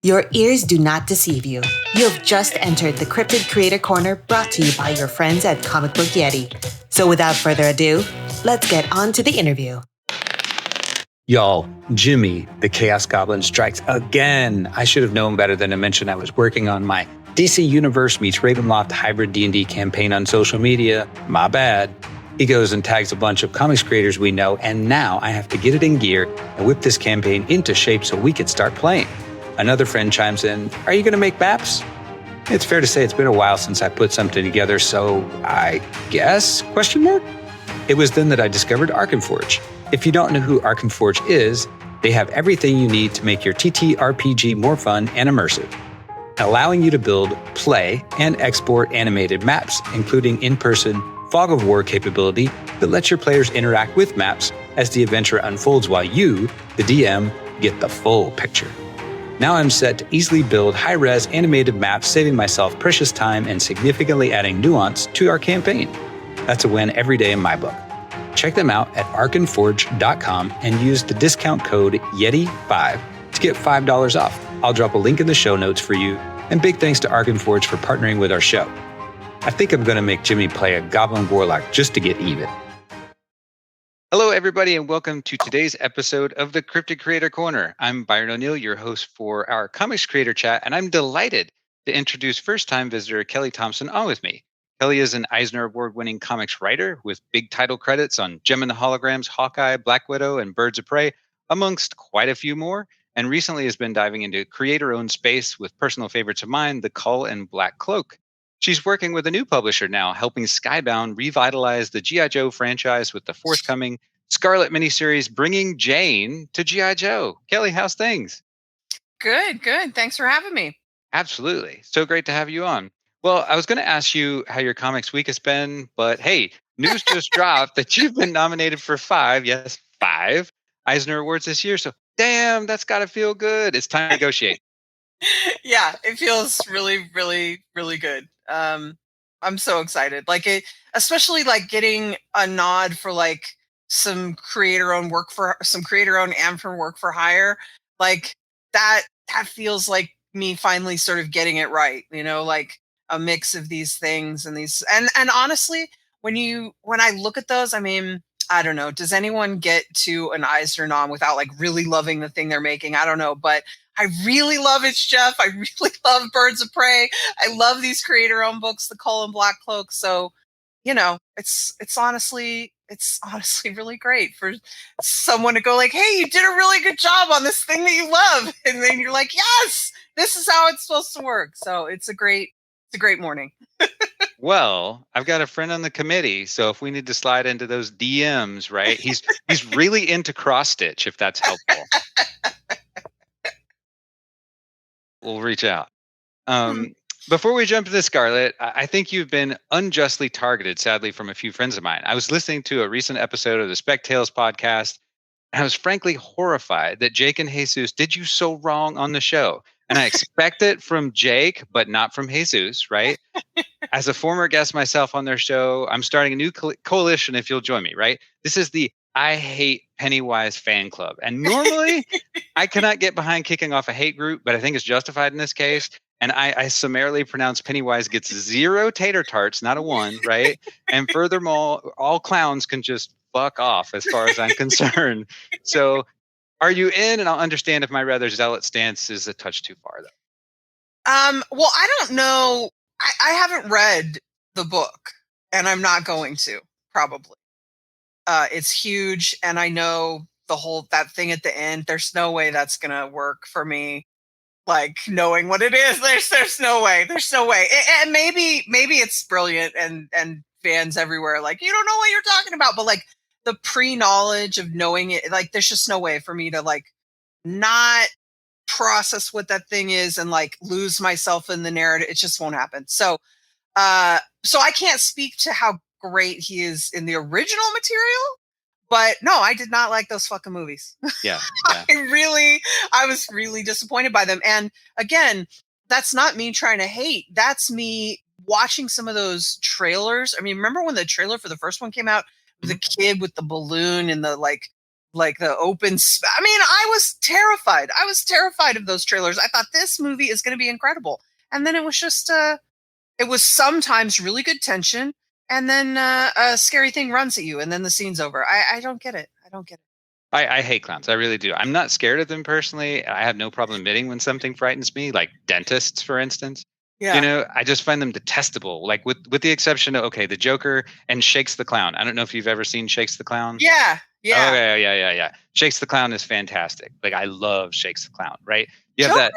Your ears do not deceive you. You have just entered the Cryptid Creator Corner brought to you by your friends at Comic Book Yeti. So without further ado, let's get on to the interview. Y'all, Jimmy, the Chaos Goblin strikes again. I should have known better than to mention I was working on my DC Universe meets Ravenloft hybrid D&D campaign on social media. My bad. He goes and tags a bunch of comics creators we know, and now I have to get it in gear and whip this campaign into shape so we can start playing. Another friend chimes in, "Are you going to make maps?" It's fair to say it's been a while since I put something together, so I guess? It was then that I discovered Arkenforge. If you don't know who Arkenforge is, they have everything you need to make your TTRPG more fun and immersive, allowing you to build, play, and export animated maps, including in-person fog of war capability that lets your players interact with maps as the adventure unfolds while you, the DM, get the full picture. Now I'm set to easily build high-res animated maps, saving myself precious time and significantly adding nuance to our campaign. That's a win every day in my book. Check them out at arkenforge.com and use the discount code YETI5 to get $5 off. I'll drop a link in the show notes for you, and big thanks to Arkenforge for partnering with our show. I think I'm going to make Jimmy play a Goblin Warlock just to get even. Hello, everybody, and welcome to today's episode of the Cryptid Creator Corner. I'm Byron O'Neill, your host for our Comics Creator Chat, and I'm delighted to introduce first-time visitor Kelly Thompson on with me. Kelly is an Eisner Award-winning comics writer with big title credits on Gem and the Holograms, Hawkeye, Black Widow, and Birds of Prey, amongst quite a few more, and recently has been diving into creator-owned space with personal favorites of mine, the Cull and Black Cloak. She's working with a new publisher now, helping Skybound revitalize the G.I. Joe franchise with the forthcoming Scarlett miniseries, Bringing Jane to G.I. Joe. Kelly, how's things? Good. Thanks for having me. Absolutely. So great to have you on. Well, I was going to ask you how your comics week has been, but hey, news just dropped that you've been nominated for five Eisner Awards this year. So damn, that's got to feel good. It's time to negotiate. Yeah, it feels really, really, really good. I'm so excited. Especially getting a nod for some creator-owned and for work for hire. Like that feels like me finally sort of getting it right. Like a mix of these things and honestly, when I look at those, I mean, I don't know. Does anyone get to an Eisner nom without really loving the thing they're making? I don't know, but I really love It's Jeff. I really love Birds of Prey. I love these creator-owned books, the Cull and Black Cloak. So, it's honestly really great for someone to go hey, you did a really good job on this thing that you love, and then you're like, yes, this is how it's supposed to work. So it's a great morning. Well, I've got a friend on the committee, so if we need to slide into those DMs, right? He's really into cross stitch, if that's helpful. We'll reach out. Before we jump into Scarlett, I think you've been unjustly targeted, sadly, from a few friends of mine. I was listening to a recent episode of the Spec Tales podcast, and I was frankly horrified that Jake and Jesus did you so wrong on the show. And I expect it from Jake, but not from Jesus, right? As a former guest myself on their show, I'm starting a new coalition if you'll join me, right? This is the I Hate Pennywise fan club. And normally I cannot get behind kicking off a hate group, but I think it's justified in this case. And I summarily pronounce Pennywise gets 0 tater tarts, not a 1, right? And furthermore, all clowns can just fuck off as far as I'm concerned. So are you in? And I'll understand if my rather zealot stance is a touch too far, though. Well, I don't know. I haven't read the book, and I'm not going to, probably. It's huge, and I know that thing at the end. There's no way that's going to work for me. Knowing what it is, there's no way. And maybe it's brilliant, and fans everywhere you don't know what you're talking about. But the pre-knowledge of knowing it, there's just no way for me to not process what that thing is and lose myself in the narrative. It just won't happen. So I can't speak to how great he is in the original material, but no, I did not like those fucking movies. Yeah. I was really disappointed by them. And again, that's not me trying to hate. That's me watching some of those trailers. I mean, remember when the trailer for the first one came out? The kid with the balloon and the like the I mean, I was terrified. I was terrified of those trailers. I thought this movie is going to be incredible. And then it was just, it was sometimes really good tension. And then a scary thing runs at you and then the scene's over. I don't get it. I don't get it. I hate clowns. I really do. I'm not scared of them personally. I have no problem admitting when something frightens me, like dentists, for instance. Yeah. You know, I just find them detestable. Like with the exception of the Joker and Shakes the Clown. I don't know if you've ever seen Shakes the Clown. Yeah. Yeah. Oh, yeah. Shakes the Clown is fantastic. Like I love Shakes the Clown, right? You have Joker, that.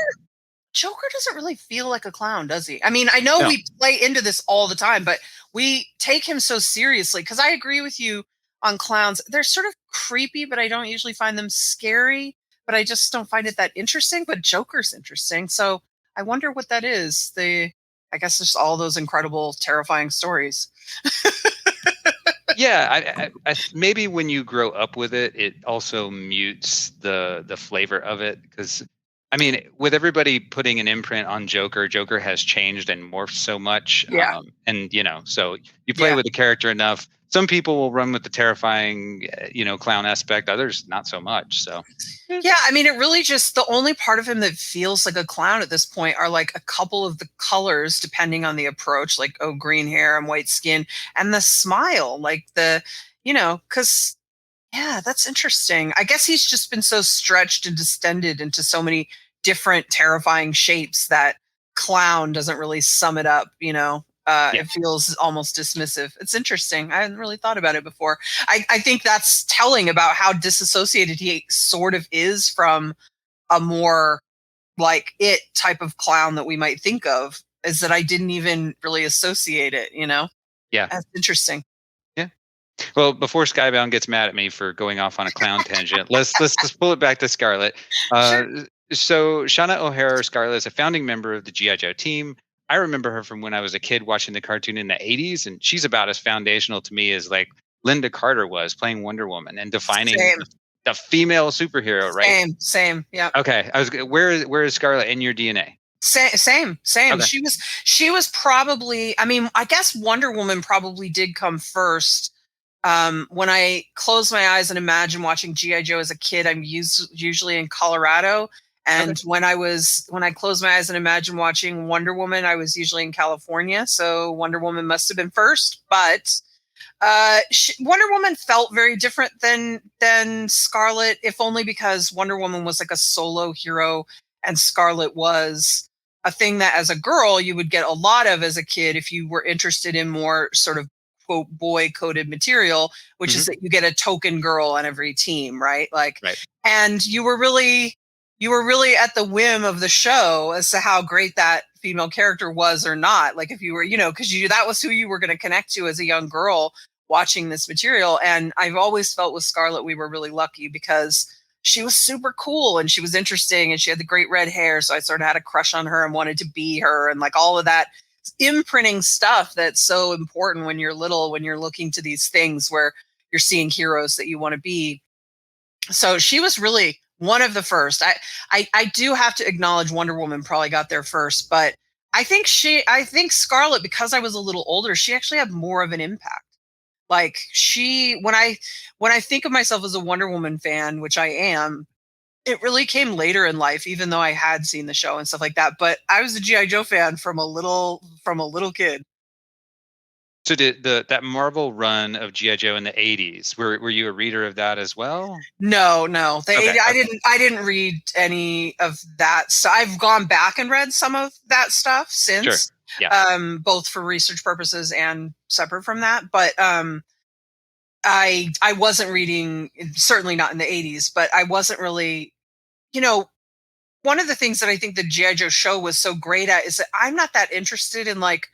Joker doesn't really feel like a clown, does he? I mean, I know No. we play into this all the time, but we take him so seriously because I agree with you on clowns. They're sort of creepy, but I don't usually find them scary, but I just don't find it that interesting. But Joker's interesting. So I wonder what that is. I guess just all those incredible, terrifying stories. Yeah, I maybe when you grow up with it, it also mutes the flavor of it because I mean, with everybody putting an imprint on Joker, Joker has changed and morphed so much. Yeah. And so you play with the character enough. Some people will run with the terrifying, clown aspect. Others not so much. So. Yeah, I mean, it really just the only part of him that feels like a clown at this point are like a couple of the colors, depending on the approach, like green hair and white skin, and the smile, like because. Yeah, that's interesting. I guess he's just been so stretched and distended into so many different terrifying shapes that clown doesn't really sum it up, It feels almost dismissive. It's interesting. I hadn't really thought about it before. I think that's telling about how disassociated he sort of is from a more like It type of clown that we might think of, is that I didn't even really associate it, Yeah. That's interesting. Well, before Skybound gets mad at me for going off on a clown tangent, let's just pull it back to Scarlett. Sure. So Shauna O'Hara, or Scarlett, is a founding member of the G.I. Joe team. I remember her from when I was a kid watching the cartoon in the 80s, and she's about as foundational to me as like Linda Carter was playing Wonder Woman and defining the female superhero, right? Same, yeah. Okay, where is Scarlett in your DNA? Same. Okay. She was probably, I mean, I guess Wonder Woman probably did come first. When I close my eyes and imagine watching G.I. Joe as a kid, I'm usually in Colorado. And when I close my eyes and imagine watching Wonder Woman, I was usually in California. So Wonder Woman must have been first. But Wonder Woman felt very different than Scarlett, if only because Wonder Woman was like a solo hero and Scarlett was a thing that as a girl you would get a lot of as a kid if you were interested in more sort of quote boy coded material, which is that you get a token girl on every team, right? And you were really at the whim of the show as to how great that female character was or not. Like if you were, because that was who you were going to connect to as a young girl watching this material. And I've always felt with Scarlett, we were really lucky because she was super cool and she was interesting and she had the great red hair. So I sort of had a crush on her and wanted to be her and like all of that imprinting stuff that's so important when you're little, when you're looking to these things where you're seeing heroes that you want to be. So she was really one of the first. I do have to acknowledge Wonder Woman probably got there first, but I think Scarlett, because I was a little older, she actually had more of an impact. Like when I think of myself as a Wonder Woman fan, which I am, it really came later in life, even though I had seen the show and stuff like that. But I was a G.I. Joe fan from a little kid. So did that Marvel run of G.I. Joe in the 80s, were you a reader of that as well? No. I didn't read any of that. So I've gone back and read some of that stuff since. Sure. Yeah. Both for research purposes and separate from that. But I wasn't reading, certainly not in the 80s, but I wasn't really, one of the things that I think the G.I. Joe show was so great at is that I'm not that interested in like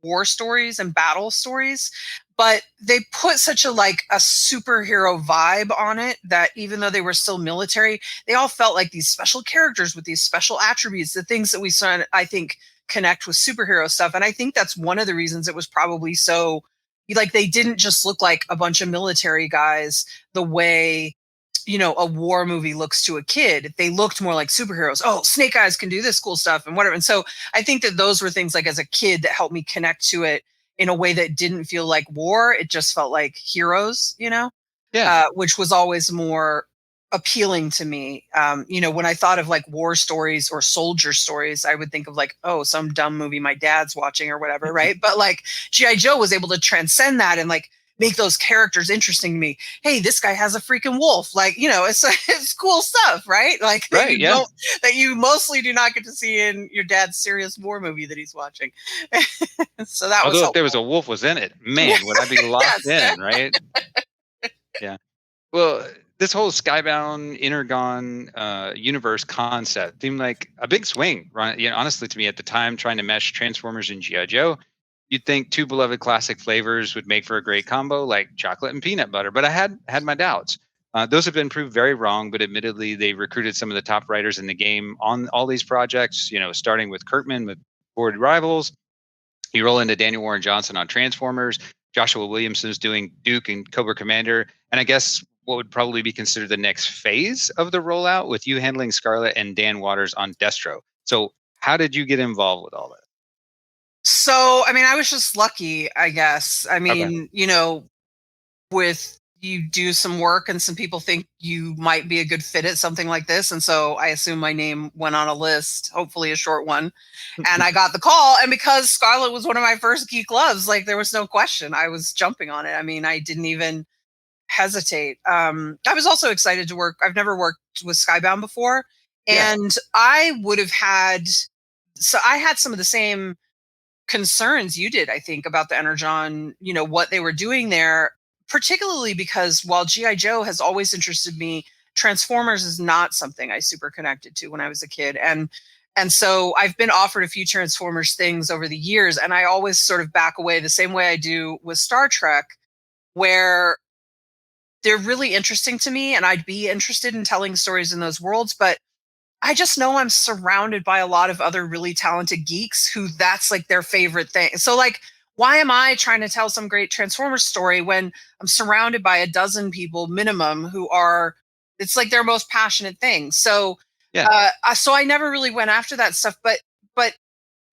war stories and battle stories, but they put such a superhero vibe on it that even though they were still military, they all felt like these special characters with these special attributes, the things that we saw, I think, connect with superhero stuff. And I think that's one of the reasons it was probably so, like, they didn't just look like a bunch of military guys the way, a war movie looks to a kid. They looked more like superheroes. Oh, Snake Eyes can do this cool stuff and whatever. And so I think that those were things like as a kid that helped me connect to it in a way that didn't feel like war. It just felt like heroes, which was always more appealing to me. When I thought of like war stories or soldier stories, I would think of like, oh, some dumb movie my dad's watching or whatever, right? But like G.I. Joe was able to transcend that and like make those characters interesting to me. Hey, this guy has a freaking wolf. Like, it's cool stuff, right? Like Right, that you mostly do not get to see in your dad's serious war movie that he's watching. So that was Although if helpful. there was a wolf was in it, man, would I be locked in, right? Yeah. Well, this whole Skybound Intergon universe concept seemed like a big swing. Right? Honestly, to me at the time, trying to mesh Transformers and G.I. Joe, you'd think two beloved classic flavors would make for a great combo, like chocolate and peanut butter. But I had my doubts. Those have been proved very wrong. But admittedly, they recruited some of the top writers in the game on all these projects. Starting with Kirkman with Void Rivals. You roll into Daniel Warren Johnson on Transformers. Joshua Williamson's doing Duke and Cobra Commander. And I guess what would probably be considered the next phase of the rollout with you handling Scarlett and Dan Waters on Destro. So how did you get involved with all that? So, I was just lucky, I guess. With you do some work and some people think you might be a good fit at something like this. And so I assume my name went on a list, hopefully a short one. And I got the call. And because Scarlett was one of my first geek loves, like there was no question. I was jumping on it. I didn't even hesitate. I was also excited to work. I've never worked with Skybound before. And I had some of the same concerns you did, I think, about the Energon, what they were doing there, particularly because while G.I. Joe has always interested me, Transformers is not something I super connected to when I was a kid. And so I've been offered a few Transformers things over the years, and I always sort of back away the same way I do with Star Trek, where they're really interesting to me and I'd be interested in telling stories in those worlds, but I just know I'm surrounded by a lot of other really talented geeks who that's like their favorite thing. So like, why am I trying to tell some great Transformers story when I'm surrounded by a dozen people minimum who it's like their most passionate thing. So, so I never really went after that stuff, but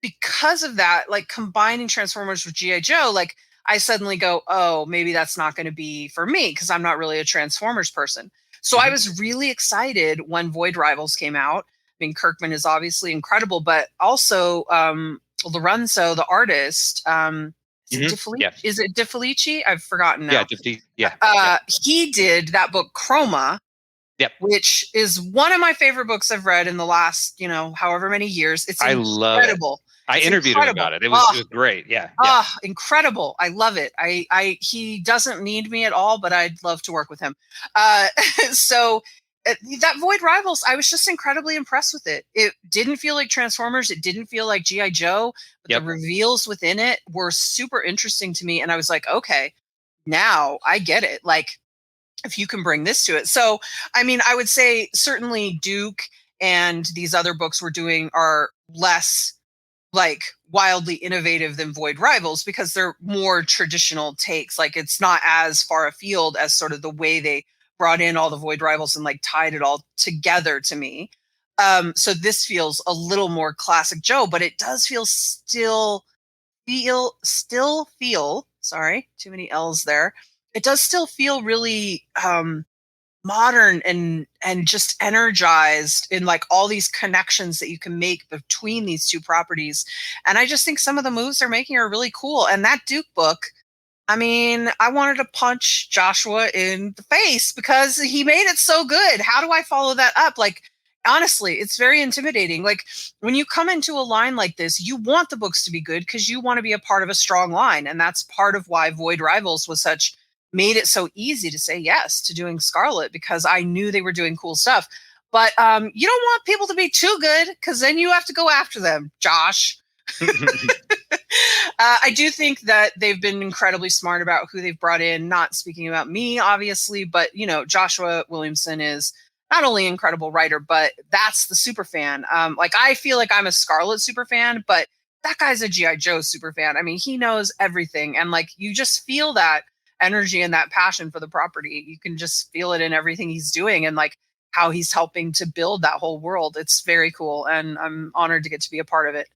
because of that, like combining Transformers with G.I. Joe, like I suddenly go, oh, maybe that's not going to be for me because I'm not really a Transformers person. So I was really excited when Void Rivals came out. Kirkman is obviously incredible, but also Lorenzo, the artist, is it DeFelici? I've forgotten now. He did that book Chroma, which is one of my favorite books I've read in the last, however many years. It's incredible. I interviewed him about it. It was great. Yeah. Incredible. I love it. He doesn't need me at all, but I'd love to work with him. So that Void Rivals, I was just incredibly impressed with it. It didn't feel like Transformers. It didn't feel like G.I. Joe. But the reveals within it were super interesting to me. And I was like, okay, now I get it. Like, if you can bring this to it. So, I would say certainly Duke and these other books we're doing are less like wildly innovative than Void Rivals because they're more traditional takes. Like it's not as far afield as sort of the way they brought in all the Void Rivals and like tied it all together to me. So this feels a little more classic Joe, but it does still feel, sorry, too many L's there. It does still feel really modern and just energized in like all these connections that you can make between these two properties. And I just think some of the moves they're making are really cool. And that Duke book, I wanted to punch Joshua in the face because he made it so good. How do I follow that up? Like, honestly, it's very intimidating. Like when you come into a line like this, you want the books to be good because you want to be a part of a strong line. And that's part of why Void Rivals made it so easy to say yes to doing Scarlett because I knew they were doing cool stuff. But you don't want people to be too good because then you have to go after them, Josh. I do think that they've been incredibly smart about who they've brought in, not speaking about me, obviously, but, Joshua Williamson is not only an incredible writer, but that's the super fan. Like I feel like I'm a Scarlett super fan, but that guy's a G.I. Joe super fan. He knows everything. And like, you just feel that energy and that passion for the property. You can just feel it in everything he's doing and like how he's helping to build that whole world. It's very cool. And I'm honored to get to be a part of it.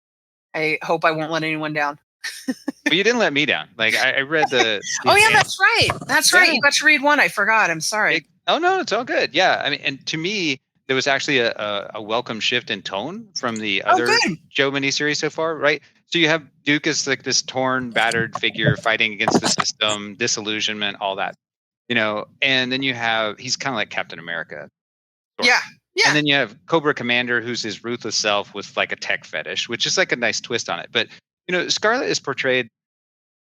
I hope I won't let anyone down. But you didn't let me down. Like I read the Oh yeah, that's right. That's right. You got to read one. I forgot. I'm sorry. Oh no, it's all good. Yeah, I mean, and to me, there was actually a welcome shift in tone from the other Joe miniseries so far, right? So you have Duke as like this torn, battered figure fighting against the system, disillusionment, all that, and then you have he's kind of like Captain America. Yeah. Yeah. And then you have Cobra Commander, who's his ruthless self with like a tech fetish, which is like a nice twist on it. But Scarlett is portrayed,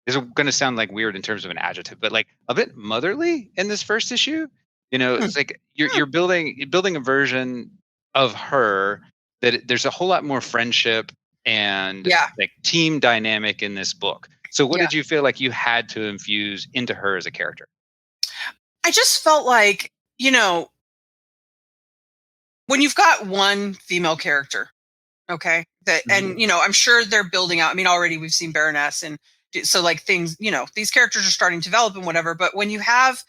is going to sound like weird in terms of an adjective, but like a bit motherly in this first issue. It's like you're building a version of her that there's a whole lot more friendship and like team dynamic in this book. So what did you feel like you had to infuse into her as a character? I just felt like, when you've got one female character, okay, that, and, I'm sure they're building out, I mean, already we've seen Baroness, and so like things, these characters are starting to develop and whatever, but when you have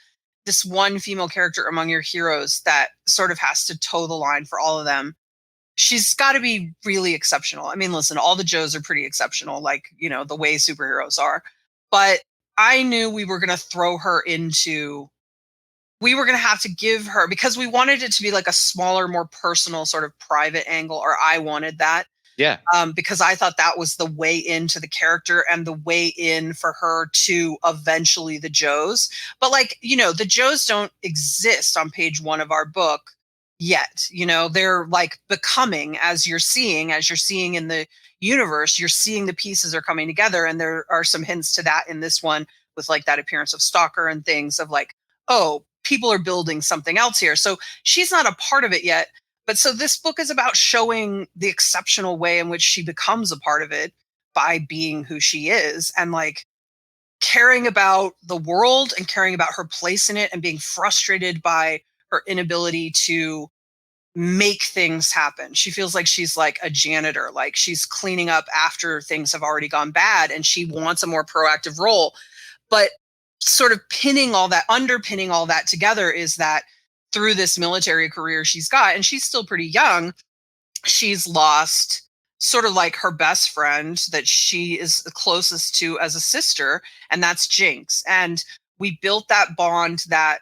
this one female character among your heroes that sort of has to toe the line for all of them, she's got to be really exceptional. I mean, listen, all the Joes are pretty exceptional, like, the way superheroes are, but I knew we were going to throw her into, we were going to have to give her, because we wanted it to be like a smaller, more personal sort of private angle, or I wanted that. Yeah. Because I thought that was the way into the character and the way in for her to eventually the Joes. But like, the Joes don't exist on page 1 of our book yet. They're like becoming, as you're seeing in the universe, you're seeing the pieces are coming together. And there are some hints to that in this one with like that appearance of Stalker and things of like, oh, people are building something else here. So she's not a part of it yet. But so this book is about showing the exceptional way in which she becomes a part of it by being who she is and like caring about the world and caring about her place in it and being frustrated by her inability to make things happen. She feels like she's like a janitor, like she's cleaning up after things have already gone bad and she wants a more proactive role. But sort of underpinning all that together is that through this military career she's got, and she's still pretty young, she's lost sort of like her best friend that she is the closest to as a sister, and that's Jinx. And we built that bond that,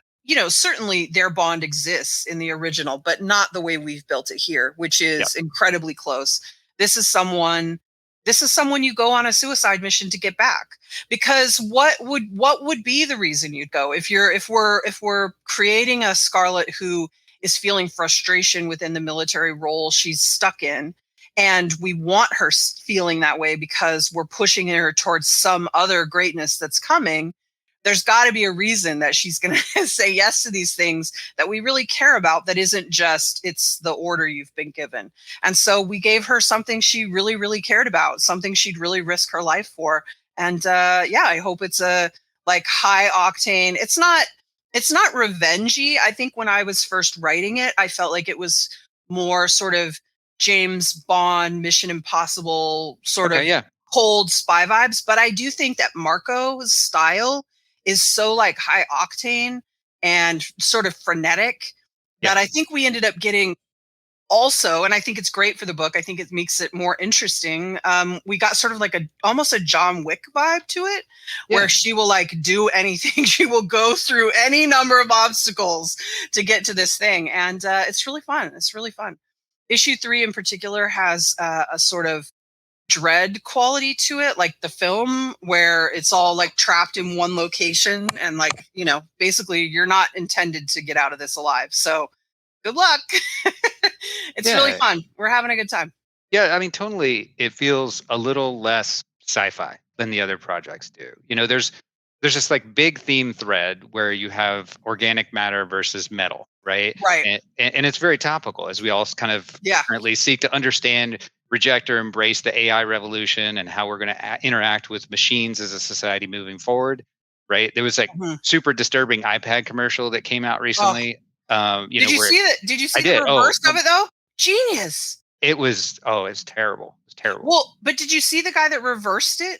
certainly their bond exists in the original, but not the way we've built it here, which is incredibly close. This is someone you go on a suicide mission to get back, because what would be the reason you'd go if we're creating a Scarlett who is feeling frustration within the military role she's stuck in, and we want her feeling that way because we're pushing her towards some other greatness that's coming. There's got to be a reason that she's going to say yes to these things that we really care about, that isn't just, it's the order you've been given. And so we gave her something she really, really cared about, something she'd really risk her life for. And I hope it's a like high octane. It's not revengey. I think when I was first writing it, I felt like it was more sort of James Bond, Mission Impossible, sort of cold spy vibes. But I do think that Marco's style is so like high octane and sort of frenetic that I think we ended up getting also, and I think it's great for the book, I think it makes it more interesting. We got sort of like almost a John Wick vibe to it, where she will like do anything. She will go through any number of obstacles to get to this thing. And it's really fun. It's really fun. Issue 3 in particular has a sort of dread quality to it, like the film, where it's all like trapped in one location and like, basically you're not intended to get out of this alive. So good luck. It's really fun. We're having a good time. Yeah, I mean, tonally, it feels a little less sci-fi than the other projects do. There's this like big theme thread where you have organic matter versus metal, right? Right. And it's very topical as we all kind of currently seek to understand, reject, or embrace the AI revolution and how we're going to interact with machines as a society moving forward, right? There was like super disturbing iPad commercial that came out recently. Did you see that? Did you see the reverse of it though? Genius. It's terrible. It's terrible. Well, but did you see the guy that reversed it?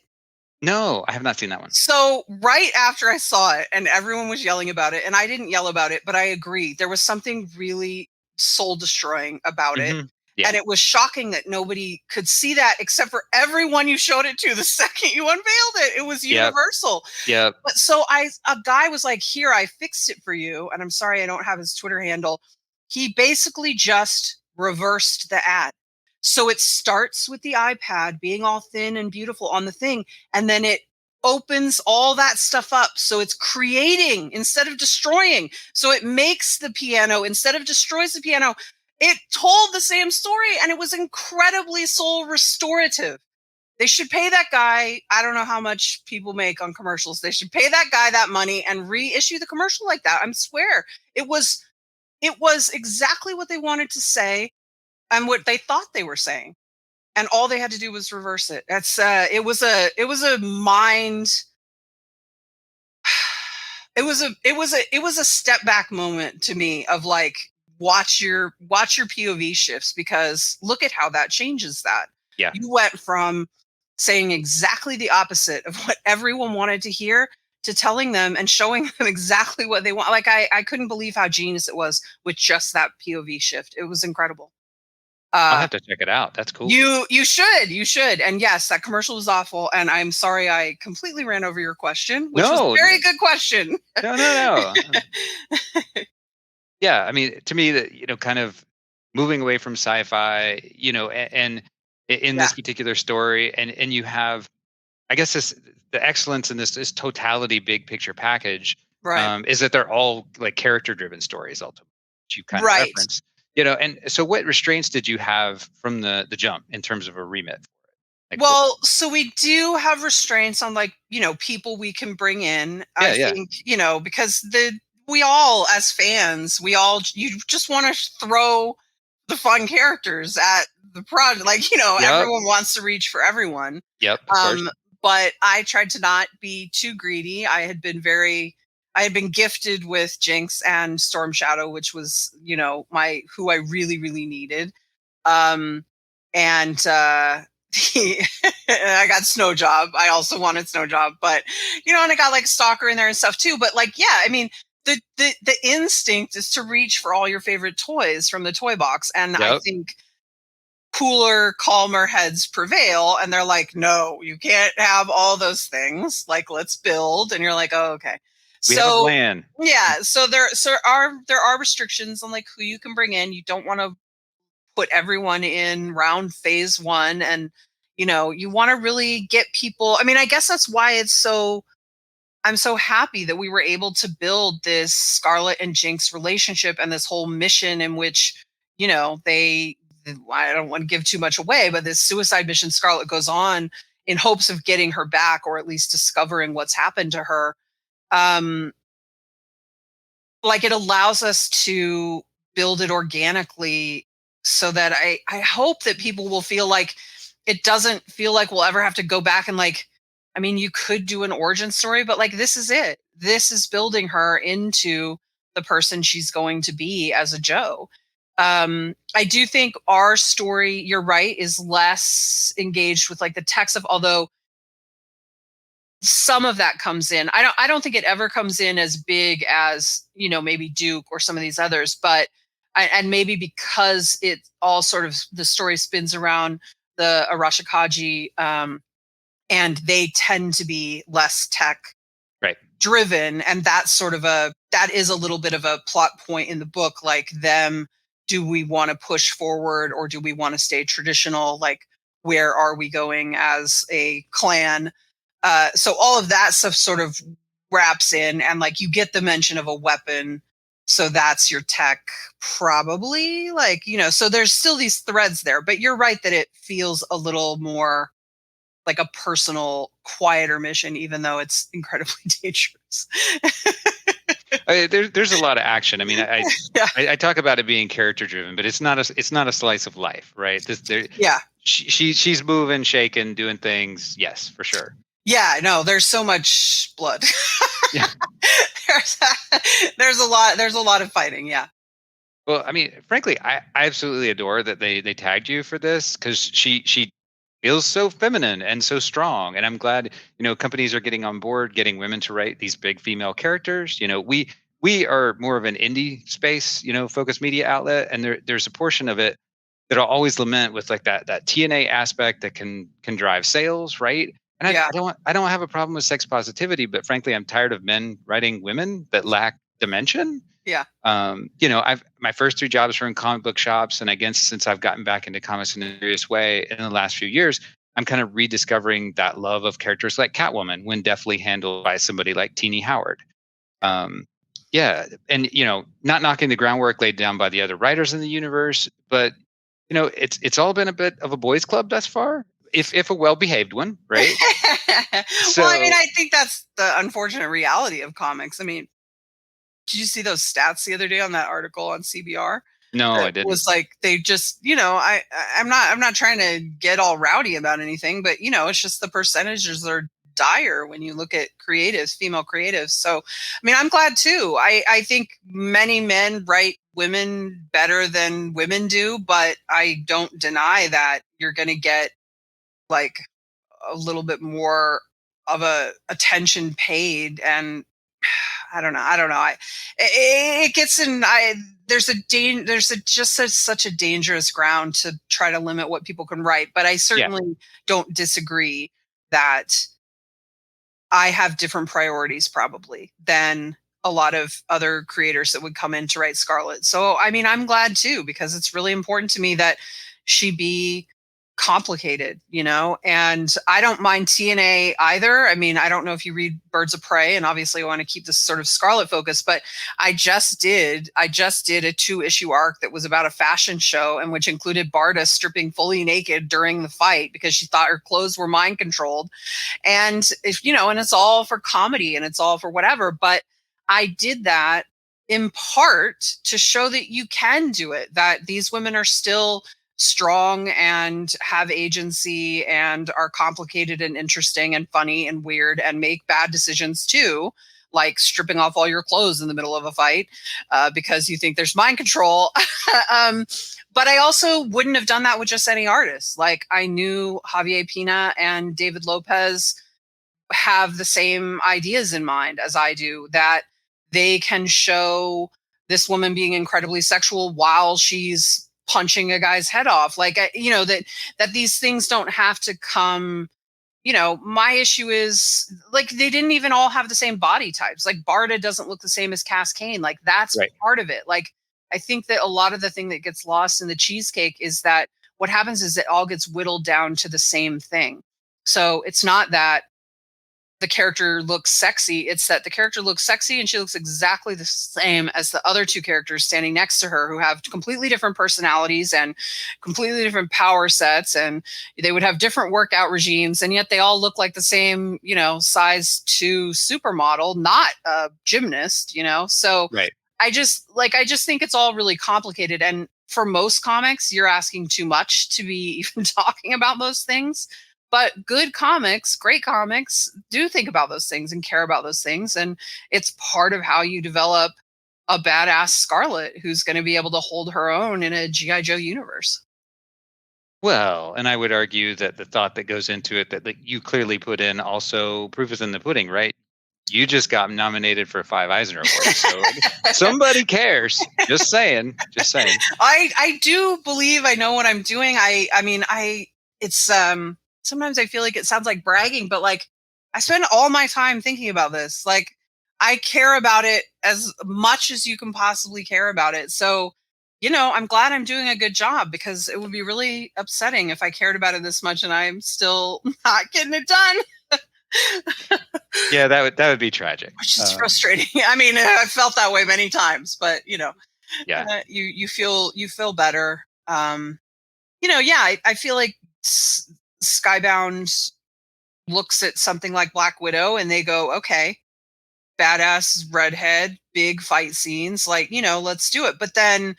No, I have not seen that one. So right after I saw it and everyone was yelling about it, and I didn't yell about it, but I agree. There was something really soul destroying about it. Yeah. And it was shocking that nobody could see that except for everyone you showed it to the second you unveiled it. It was universal. Yeah. But so a guy was like, here, I fixed it for you. And I'm sorry, I don't have his Twitter handle. He basically just reversed the ad. So it starts with the iPad being all thin and beautiful on the thing. And then it opens all that stuff up. So it's creating instead of destroying. So it makes the piano instead of destroys the piano. It told the same story, and it was incredibly soul restorative. They should pay that guy. I don't know how much people make on commercials. They should pay that guy that money and reissue the commercial like that. I swear it was exactly what they wanted to say and what they thought they were saying. And all they had to do was reverse it. That's it was a mind. It was a step back moment to me of like, watch your POV shifts, because look at how that changes that. Yeah. You went from saying exactly the opposite of what everyone wanted to hear to telling them and showing them exactly what they want. Like I couldn't believe how genius it was with just that POV shift. It was incredible. I'll have to check it out. That's cool. You should. And yes, that commercial was awful. And I'm sorry I completely ran over your question, which was a very good question. No. Yeah, I mean, to me, that kind of moving away from sci-fi, and in this particular story, and you have, I guess, the excellence in this totality, big picture package, right? Is that they're all like character-driven stories, ultimately, which you kind of reference, And so, what restraints did you have from the jump in terms of a remit for it? Well, so we do have restraints on people we can bring in. I think because we all, as fans, you just want to throw the fun characters at the project. Everyone wants to reach for everyone. Yep. Of course. But I tried to not be too greedy. I had been gifted with Jinx and Storm Shadow, which was, who I really, really needed. And I got Snow Job. I also wanted Snow Job, but, and I got like Stalker in there and stuff too. But I mean, the instinct is to reach for all your favorite toys from the toy box. And I think cooler, calmer heads prevail. And they're like, no, you can't have all those things. Like, let's build. And you're like, oh, okay. We have a plan. Yeah. So there are restrictions on like who you can bring in. You don't want to put everyone in round phase one. And, you want to really get people. I mean, I guess that's why I'm so happy that we were able to build this Scarlett and Jinx relationship and this whole mission in which, I don't want to give too much away, but this suicide mission Scarlett goes on in hopes of getting her back, or at least discovering what's happened to her. It allows us to build it organically so that I hope that people will feel like it doesn't feel like we'll ever have to go back and I mean, you could do an origin story, but this is it. This is building her into the person she's going to be as a Joe. I do think our story, you're right, is less engaged with the text of, although some of that comes in. I don't think it ever comes in as big as, maybe Duke or some of these others, but and maybe because it all sort of, the story spins around the Arashikaji, and they tend to be less tech driven. And that's that is a little bit of a plot point in the book, them. Do we want to push forward, or do we want to stay traditional? Where are we going as a clan? So all of that stuff sort of wraps in, and you get the mention of a weapon. So that's your tech, probably, so there's still these threads there, but you're right that it feels a little more like a personal, quieter mission, even though it's incredibly dangerous. There's a lot of action. I mean, I talk about it being character driven, but it's not a slice of life, right? She's moving, shaking, doing things. Yes, for sure. Yeah, no, there's so much blood. Yeah. There's a lot of fighting. Yeah. Well, I mean, frankly, I absolutely adore that they tagged you for this, because she feels so feminine and so strong. And I'm glad, companies are getting on board, getting women to write these big female characters. We are more of an indie space, focused media outlet. And there's a portion of it that I'll always lament with like that TNA aspect that can drive sales, right? And I don't have a problem with sex positivity, but frankly, I'm tired of men writing women that lack dimension. Yeah. My first 3 jobs were in comic book shops, and I guess since I've gotten back into comics in a serious way in the last few years, I'm kind of rediscovering that love of characters like Catwoman when deftly handled by somebody like Teenie Howard. Yeah, and not knocking the groundwork laid down by the other writers in the universe, but it's all been a bit of a boys' club thus far, if a well-behaved one, right? Well, I mean, I think that's the unfortunate reality of comics. I mean, did you see those stats the other day on that article on CBR? No, I didn't. It was like they just, I'm not trying to get all rowdy about anything, but it's just the percentages are dire when you look at creatives, female creatives. So, I mean, I'm glad too. I think many men write women better than women do, but I don't deny that you're going to get like a little bit more of a attention paid, and I don't know. It gets in. There's such a dangerous ground to try to limit what people can write. But I certainly don't disagree that I have different priorities probably than a lot of other creators that would come in to write Scarlett. So I mean, I'm glad too, because it's really important to me that she be complicated, and I don't mind TNA either. I mean, I don't know if you read Birds of Prey, and obviously I want to keep this sort of Scarlet focus, but I just did a 2-issue arc that was about a fashion show, and which included Barda stripping fully naked during the fight because she thought her clothes were mind controlled. And and it's all for comedy and it's all for whatever. But I did that in part to show that you can do it, that these women are still strong and have agency and are complicated and interesting and funny and weird and make bad decisions too, like stripping off all your clothes in the middle of a fight because you think there's mind control. But I also wouldn't have done that with just any artist. Like, I knew Javier Pina and David Lopez have the same ideas in mind as I do, that they can show this woman being incredibly sexual while she's punching a guy's head off. Like, that these things don't have to come, my issue is like, they didn't even all have the same body types. Like, Barda doesn't look the same as Cass Kane. Like, that's right. Part of it. Like, I think that a lot of the thing that gets lost in the cheesecake is that what happens is it all gets whittled down to the same thing. So it's not that the character looks sexy, it's that the character looks sexy and she looks exactly the same as the other 2 characters standing next to her, who have completely different personalities and completely different power sets, and they would have different workout regimes, and yet they all look like the same, size 2 supermodel, not a gymnast, So right. I just think it's all really complicated, and for most comics, you're asking too much to be even talking about those things. But good comics, great comics, do think about those things and care about those things. And it's part of how you develop a badass Scarlett who's going to be able to hold her own in a G.I. Joe universe. Well, and I would argue that the thought that goes into it that you clearly put in, also proof is in the pudding, right? You just got nominated for 5 Eisner Awards. So somebody cares. Just saying. I do believe I know what I'm doing. Sometimes I feel like it sounds like bragging, but like, I spend all my time thinking about this. Like, I care about it as much as you can possibly care about it. So, I'm glad I'm doing a good job, because it would be really upsetting if I cared about it this much and I'm still not getting it done. Yeah, that would be tragic. Which is frustrating. I mean, I've felt that way many times, but yeah, you feel better. I feel like Skybound looks at something like Black Widow and they go, okay, badass redhead, big fight scenes, like, let's do it. But then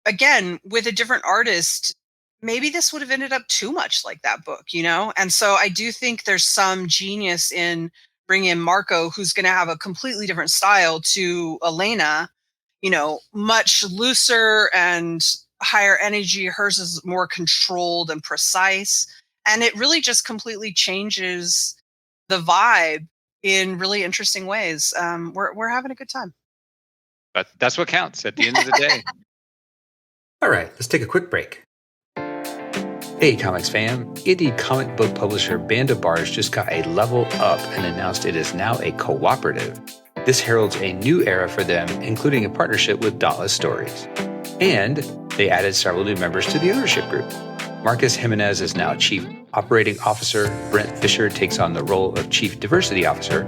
again, with a different artist, maybe this would have ended up too much like that book, And so I do think there's some genius in bringing in Marco, who's going to have a completely different style to Elena, much looser and higher energy. Hers is more controlled and precise. And it really just completely changes the vibe in really interesting ways. We're having a good time. But that's what counts at the end of the day. All right, let's take a quick break. Hey comics fam, indie comic book publisher Band of Bars just got a level up and announced it is now a cooperative. This heralds a new era for them, including a partnership with Dauntless Stories. And they added several new members to the ownership group. Marcus Jimenez is now Chief Operating Officer, Brent Fisher takes on the role of Chief Diversity Officer,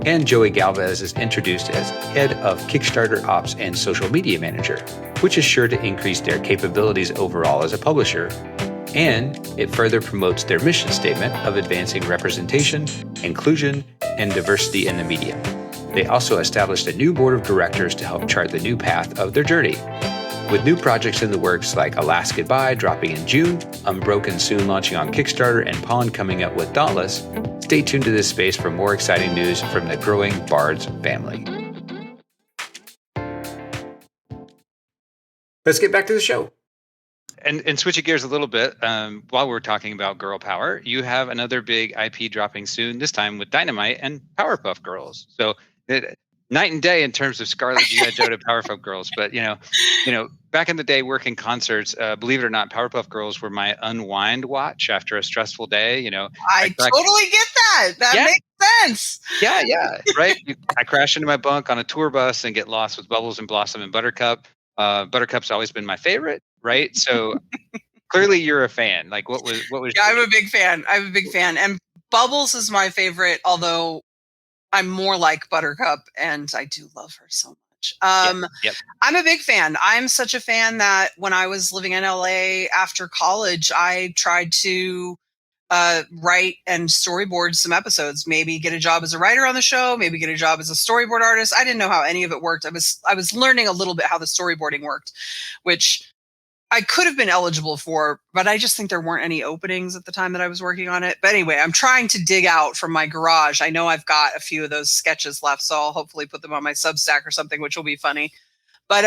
and Joey Galvez is introduced as Head of Kickstarter Ops and Social Media Manager, which is sure to increase their capabilities overall as a publisher. And it further promotes their mission statement of advancing representation, inclusion, and diversity in the media. They also established a new board of directors to help chart the new path of their journey. With new projects in the works like Alas Goodbye dropping in June, Unbroken soon launching on Kickstarter, and Pawn coming up with Dauntless, stay tuned to this space for more exciting news from the growing Bards family. Let's get back to the show. And switching gears a little bit, while we're talking about girl power, you have another big IP dropping soon, this time with Dynamite and Powerpuff Girls. So night and day in terms of Scarlett G.I. Joe to Powerpuff Girls. But, you know, back in the day working concerts, believe it or not, Powerpuff Girls were my unwind watch after a stressful day. You know, I totally get that. That makes sense. Yeah, right. I crash into my bunk on a tour bus and get lost with Bubbles and Blossom and Buttercup. Buttercup's always been my favorite, right? So clearly you're a fan. Like what was? Yeah, I'm a big fan. And Bubbles is my favorite, although I'm more like Buttercup, and I do love her so much. Yep. I'm a big fan. I'm such a fan that when I was living in LA after college, I tried to write and storyboard some episodes, maybe get a job as a writer on the show, maybe get a job as a storyboard artist. I didn't know how any of it worked. I was learning a little bit how the storyboarding worked, which I could have been eligible for, but I just think there weren't any openings at the time that I was working on it. But anyway, I'm trying to dig out from my garage. I know I've got a few of those sketches left, so I'll hopefully put them on my Substack or something, which will be funny. But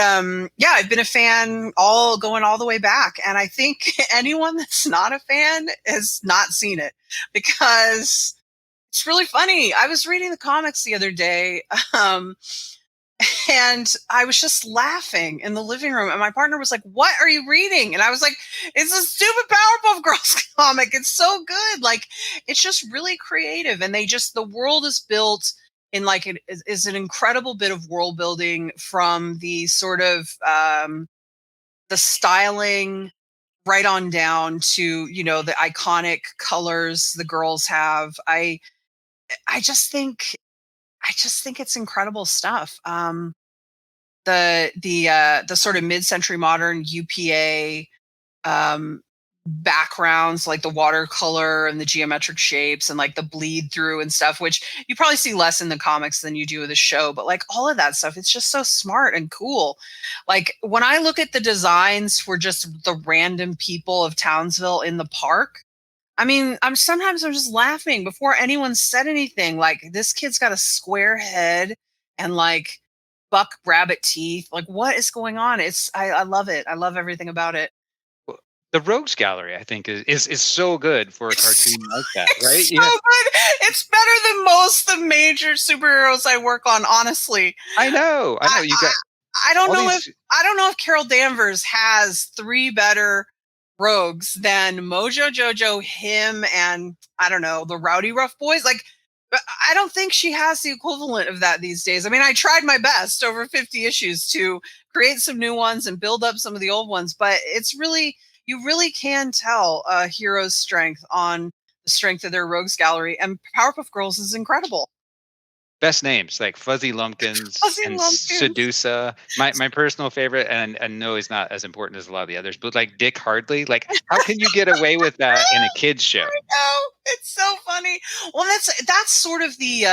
yeah, I've been a fan going all the way back. And I think anyone that's not a fan has not seen it, because it's really funny. I was reading the comics the other day, and I was just laughing in the living room. And my partner was like, "What are you reading?" And I was like, "It's a stupid Powerpuff Girls comic. It's so good. Like, it's just really creative." And the world is built in like it is an incredible bit of world building, from the sort of the styling right on down to, you know, the iconic colors the girls have. I just think it's incredible stuff. The sort of mid-century modern UPA backgrounds, like the watercolor and the geometric shapes and like the bleed through and stuff, which you probably see less in the comics than you do in the show, but like all of that stuff, it's just so smart and cool. Like when I look at the designs for just the random people of Townsville in the park, I mean, I'm just laughing before anyone said anything. Like, this kid's got a square head and like buck rabbit teeth. Like, what is going on? I love it. I love everything about it. The Rogues Gallery, I think, is so good for a cartoon like that, right? It's so good. It's better than most of the major superheroes I work on, honestly. I know. You got. I don't know if Carol Danvers has 3 better rogues than Mojo Jojo, him, and I don't know, the Rowdy Rough Boys. Like, I don't think she has the equivalent of that these days. I mean, I tried my best over 50 issues to create some new ones and build up some of the old ones, but you really can tell a hero's strength on the strength of their rogues gallery, and Powerpuff Girls is incredible. Best names like Fuzzy Lumpkins and Sedusa. My personal favorite, and no, he's not as important as a lot of the others, but like Dick Hardley. Like, how can you get away with that in a kids show? I know, it's so funny. Well, that's sort of the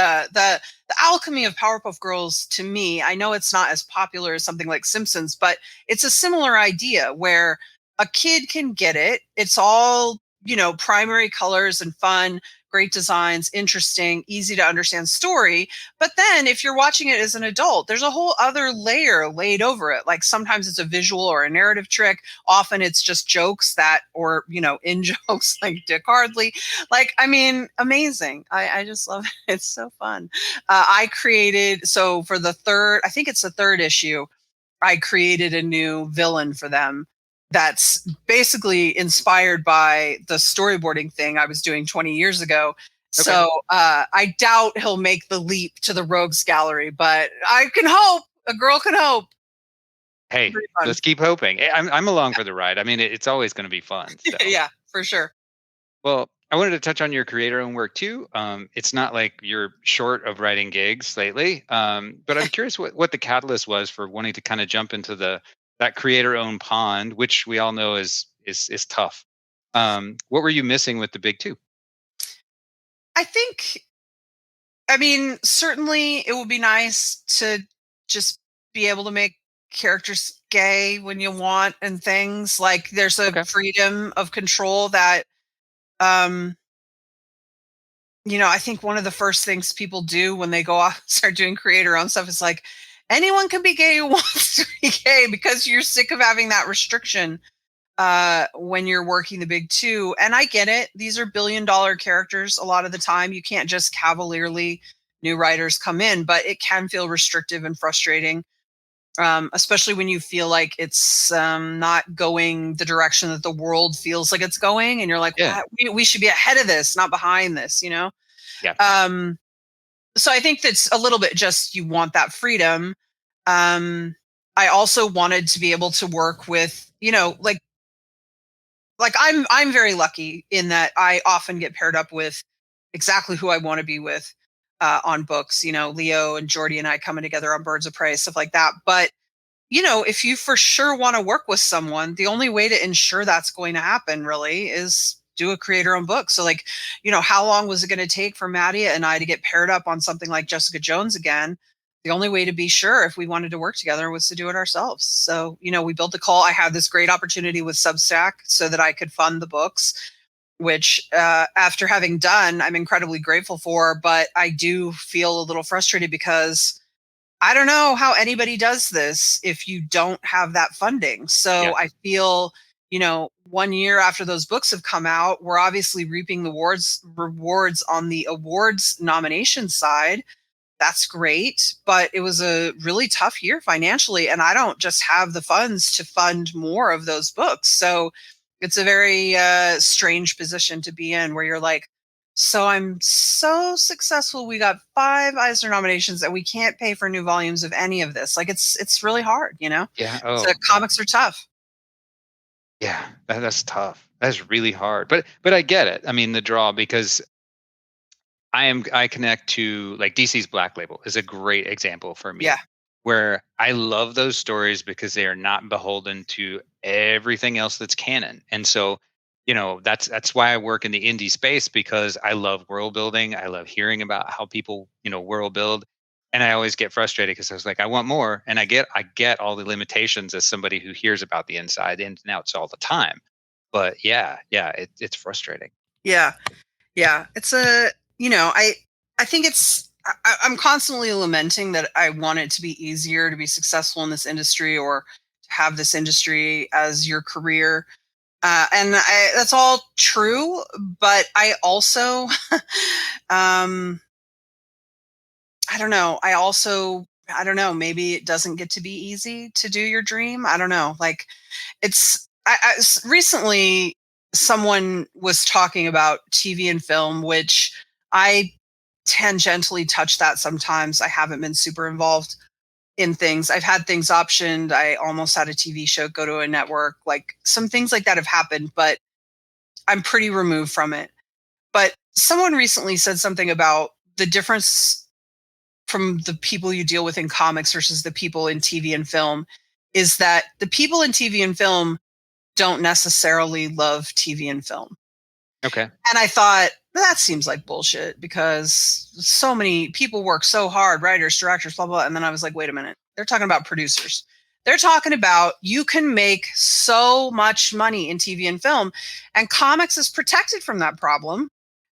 alchemy of Powerpuff Girls to me. I know it's not as popular as something like Simpsons, but it's a similar idea where a kid can get it. It's all, you know, primary colors and fun, great designs, interesting, easy to understand story. But then if you're watching it as an adult, there's a whole other layer laid over it. Like, sometimes it's a visual or a narrative trick. Often it's just jokes or, you know, in jokes like Dick Hardley. Like, I mean, amazing. I just love it. It's so fun. For the third issue, I created a new villain for them. that's basically inspired by the storyboarding thing I was doing 20 years ago. Okay. So I doubt he'll make the leap to the Rogues Gallery, but I can hope. A girl can hope. Hey, let's keep hoping. I'm along for the ride. I mean, it's always going to be fun. So. Yeah, for sure. Well, I wanted to touch on your creator-owned work too. It's not like you're short of writing gigs lately, but I'm curious what the catalyst was for wanting to kind of jump into that creator-owned pond, which we all know is tough. What were you missing with the big two? I mean, certainly it would be nice to just be able to make characters gay when you want and things. Like there's a freedom of control that, I think one of the first things people do when they go off and start doing creator-owned stuff is like, anyone can be gay who wants to be gay, because you're sick of having that restriction when you're working the big two. And I get it. These are billion-dollar characters a lot of the time. You can't just cavalierly new writers come in, but it can feel restrictive and frustrating, especially when you feel like it's not going the direction that the world feels like it's going. And you're like, we should be ahead of this, not behind this, Yeah. So I think that's a little bit just, you want that freedom. I also wanted to be able to work with, like I'm very lucky in that I often get paired up with exactly who I want to be with on books. Leo and Jordy and I coming together on Birds of Prey, stuff like that. But if you for sure want to work with someone, the only way to ensure that's going to happen really is do a creator-owned book. So like, how long was it going to take for Maddie and I to get paired up on something like Jessica Jones again? The only way to be sure if we wanted to work together was to do it ourselves. So, we built the Cull. I had this great opportunity with Substack so that I could fund the books, which after having done, I'm incredibly grateful for. But I do feel a little frustrated because I don't know how anybody does this if you don't have that funding. So I feel, 1 year after those books have come out, we're obviously reaping the rewards on the awards nomination side. That's great, but it was a really tough year financially, and I don't just have the funds to fund more of those books. So it's a very strange position to be in, where you're like, so I'm so successful, we got 5 Eisner nominations, and we can't pay for new volumes of any of this. Like it's really hard, Yeah. So comics are tough. Yeah, that's tough. That's really hard. But I get it. I mean, the draw, because I connect to, like, DC's Black Label is a great example for me. Yeah. Where I love those stories because they are not beholden to everything else that's canon. And so, that's why I work in the indie space, because I love world building. I love hearing about how people, world build. And I always get frustrated because I was like, I want more. And I get all the limitations as somebody who hears about the inside, ins and outs all the time. But it's frustrating. Yeah. It's I think I'm constantly lamenting that I want it to be easier to be successful in this industry, or to have this industry as your career. And that's all true, but I also, I don't know, maybe it doesn't get to be easy to do your dream. I don't know. Like recently someone was talking about TV and film, which I tangentially touch that sometimes. I haven't been super involved in things. I've had things optioned. I almost had a TV show go to a network. Like some things like that have happened, but I'm pretty removed from it. But someone recently said something about the difference from the people you deal with in comics versus the people in TV and film, is that the people in TV and film don't necessarily love TV and film. Okay. And I thought, that seems like bullshit, because so many people work so hard, writers, directors, blah, blah. And then I was like, wait a minute. They're talking about producers. They're talking about, you can make so much money in TV and film, and comics is protected from that problem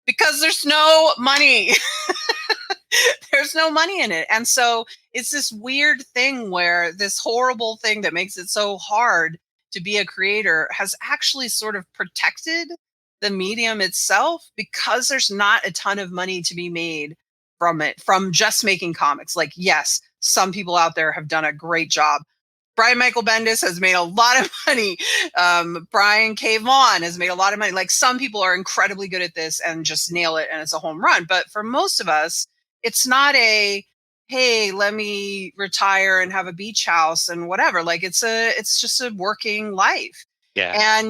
because there's no money. There's no money in it. And so it's this weird thing where this horrible thing that makes it so hard to be a creator has actually sort of protected the medium itself, because there's not a ton of money to be made from it, from just making comics. Like, yes, some people out there have done a great job, Brian Michael Bendis has made a lot of money. Brian K. Vaughan has made a lot of money. Like, some people are incredibly good at this and just nail it and it's a home run. But for most of us, it's not a, hey, let me retire and have a beach house and whatever. Like, it's just a working life. Yeah.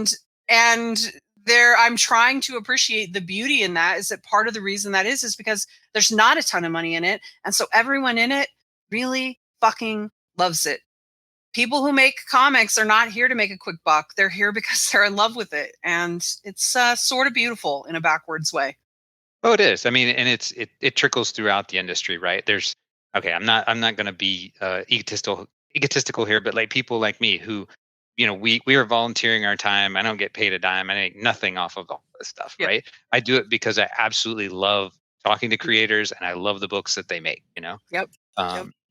And there, I'm trying to appreciate the beauty in that. Is that part of the reason that is because there's not a ton of money in it. And so everyone in it really fucking loves it. People who make comics are not here to make a quick buck. They're here because they're in love with it. And it's sort of beautiful in a backwards way. Oh, it is. I mean, and it trickles throughout the industry, right? I'm not going to be egotistical here, but like people like me who, we are volunteering our time. I don't get paid a dime. I make nothing off of all this stuff, right? I do it because I absolutely love talking to creators and I love the books that they make, Yep.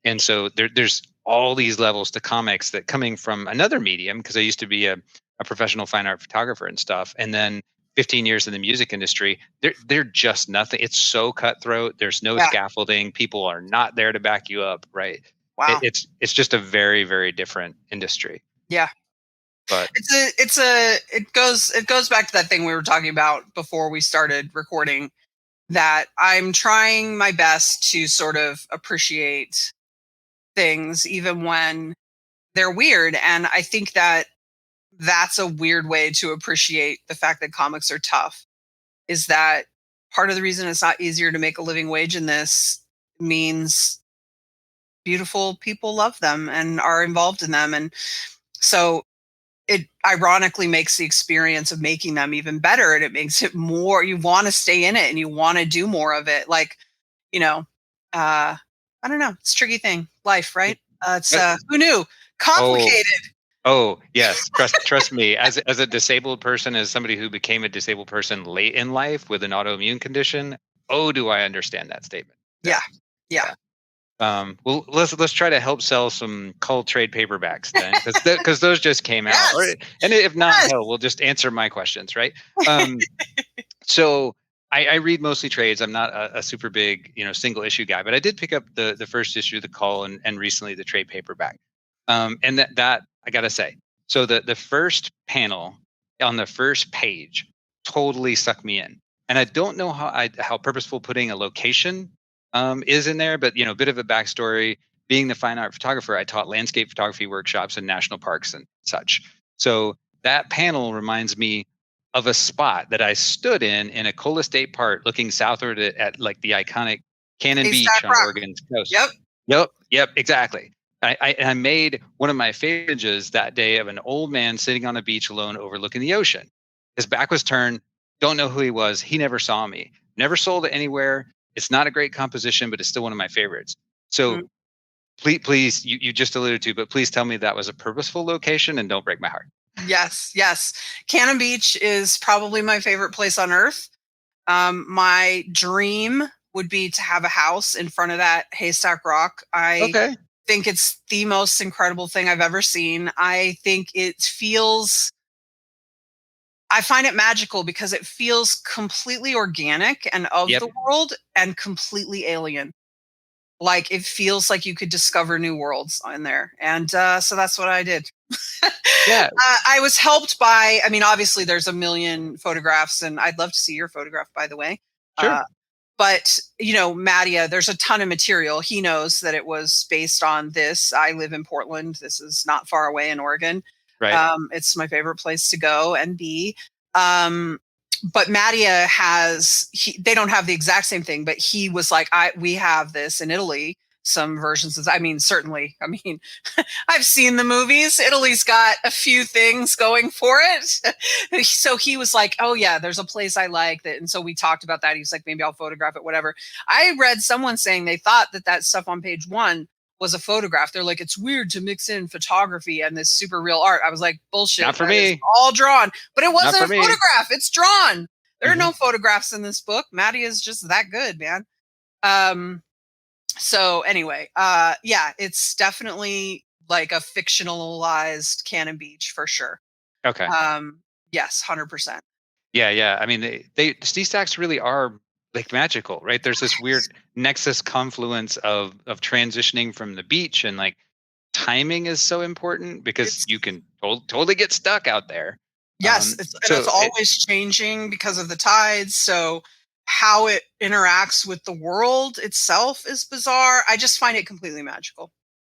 And so there's all these levels to comics that coming from another medium, because I used to be a professional fine art photographer and stuff. And then 15 years in the music industry, they're just nothing. It's so cutthroat. There's no scaffolding. People are not there to back you up, right? Wow. It's just a very, very different industry. Yeah. But it goes back to that thing we were talking about before we started recording, that I'm trying my best to sort of appreciate things even when they're weird. And I think that that's a weird way to appreciate the fact that comics are tough, is that part of the reason it's not easier to make a living wage in this means beautiful people love them and are involved in them. And so it ironically makes the experience of making them even better. And it makes it more, you want to stay in it and you want to do more of it. Like, I don't know. It's a tricky thing. Life, right? Who knew? Complicated. Oh yes. Trust me. As a disabled person, as somebody who became a disabled person late in life with an autoimmune condition, do I understand that statement? Yeah. Well, let's try to help sell some Cull trade paperbacks then, because those just came out. And if not, hell, we'll just answer my questions, right? So I read mostly trades. I'm not a super big single issue guy, but I did pick up the first issue of the Cull and recently the trade paperback. And that I gotta say, so the first panel on the first page totally sucked me in, and I don't know how purposeful putting a location is in there, but a bit of a backstory. Being the fine art photographer, I taught landscape photography workshops in national parks and such. So that panel reminds me of a spot that I stood in a Cola State Park, looking southward at like the iconic Cannon Beach on Oregon's coast. Yep, exactly. I made one of my favorite images that day of an old man sitting on a beach alone overlooking the ocean. His back was turned. Don't know who he was. He never saw me. Never sold it anywhere. It's not a great composition, but it's still one of my favorites. So please, you just alluded to, but please tell me that was a purposeful location and don't break my heart. Yes. Cannon Beach is probably my favorite place on earth. My dream would be to have a house in front of that haystack rock. I think it's the most incredible thing I've ever seen. I think I find it magical because it feels completely organic and of the world and completely alien. Like, it feels like you could discover new worlds in there. And so that's what I did. Yeah. I was helped by, obviously there's a million photographs and I'd love to see your photograph, by the way. Sure. But, Mattia, there's a ton of material. He knows that it was based on this. I live in Portland. This is not far away in Oregon. Right. It's my favorite place to go and be. But Mattia they don't have the exact same thing, but he was like, we have this in Italy, some versions of, certainly. I've seen the movies. Italy's got a few things going for it. So he was like, oh yeah, there's a place I like that. And so we talked about that. He was like, maybe I'll photograph it, whatever. I read someone saying they thought that stuff on page 1 was a photograph. They're like, it's weird to mix in photography and this super real art. I was like, bullshit. Not for me. All drawn, but it wasn't a photograph. It's drawn. There are no photographs in this book. Matty is just that good, man. So anyway, it's definitely like a fictionalized Cannon Beach for sure. Okay. Yes, 100%. Yeah. These stacks really are like magical, right? There's this weird nexus confluence of transitioning from the beach and like timing is so important because It's you can totally get stuck out there. Yes, it's always changing because of the tides. So how it interacts with the world itself is bizarre. I just find it completely magical.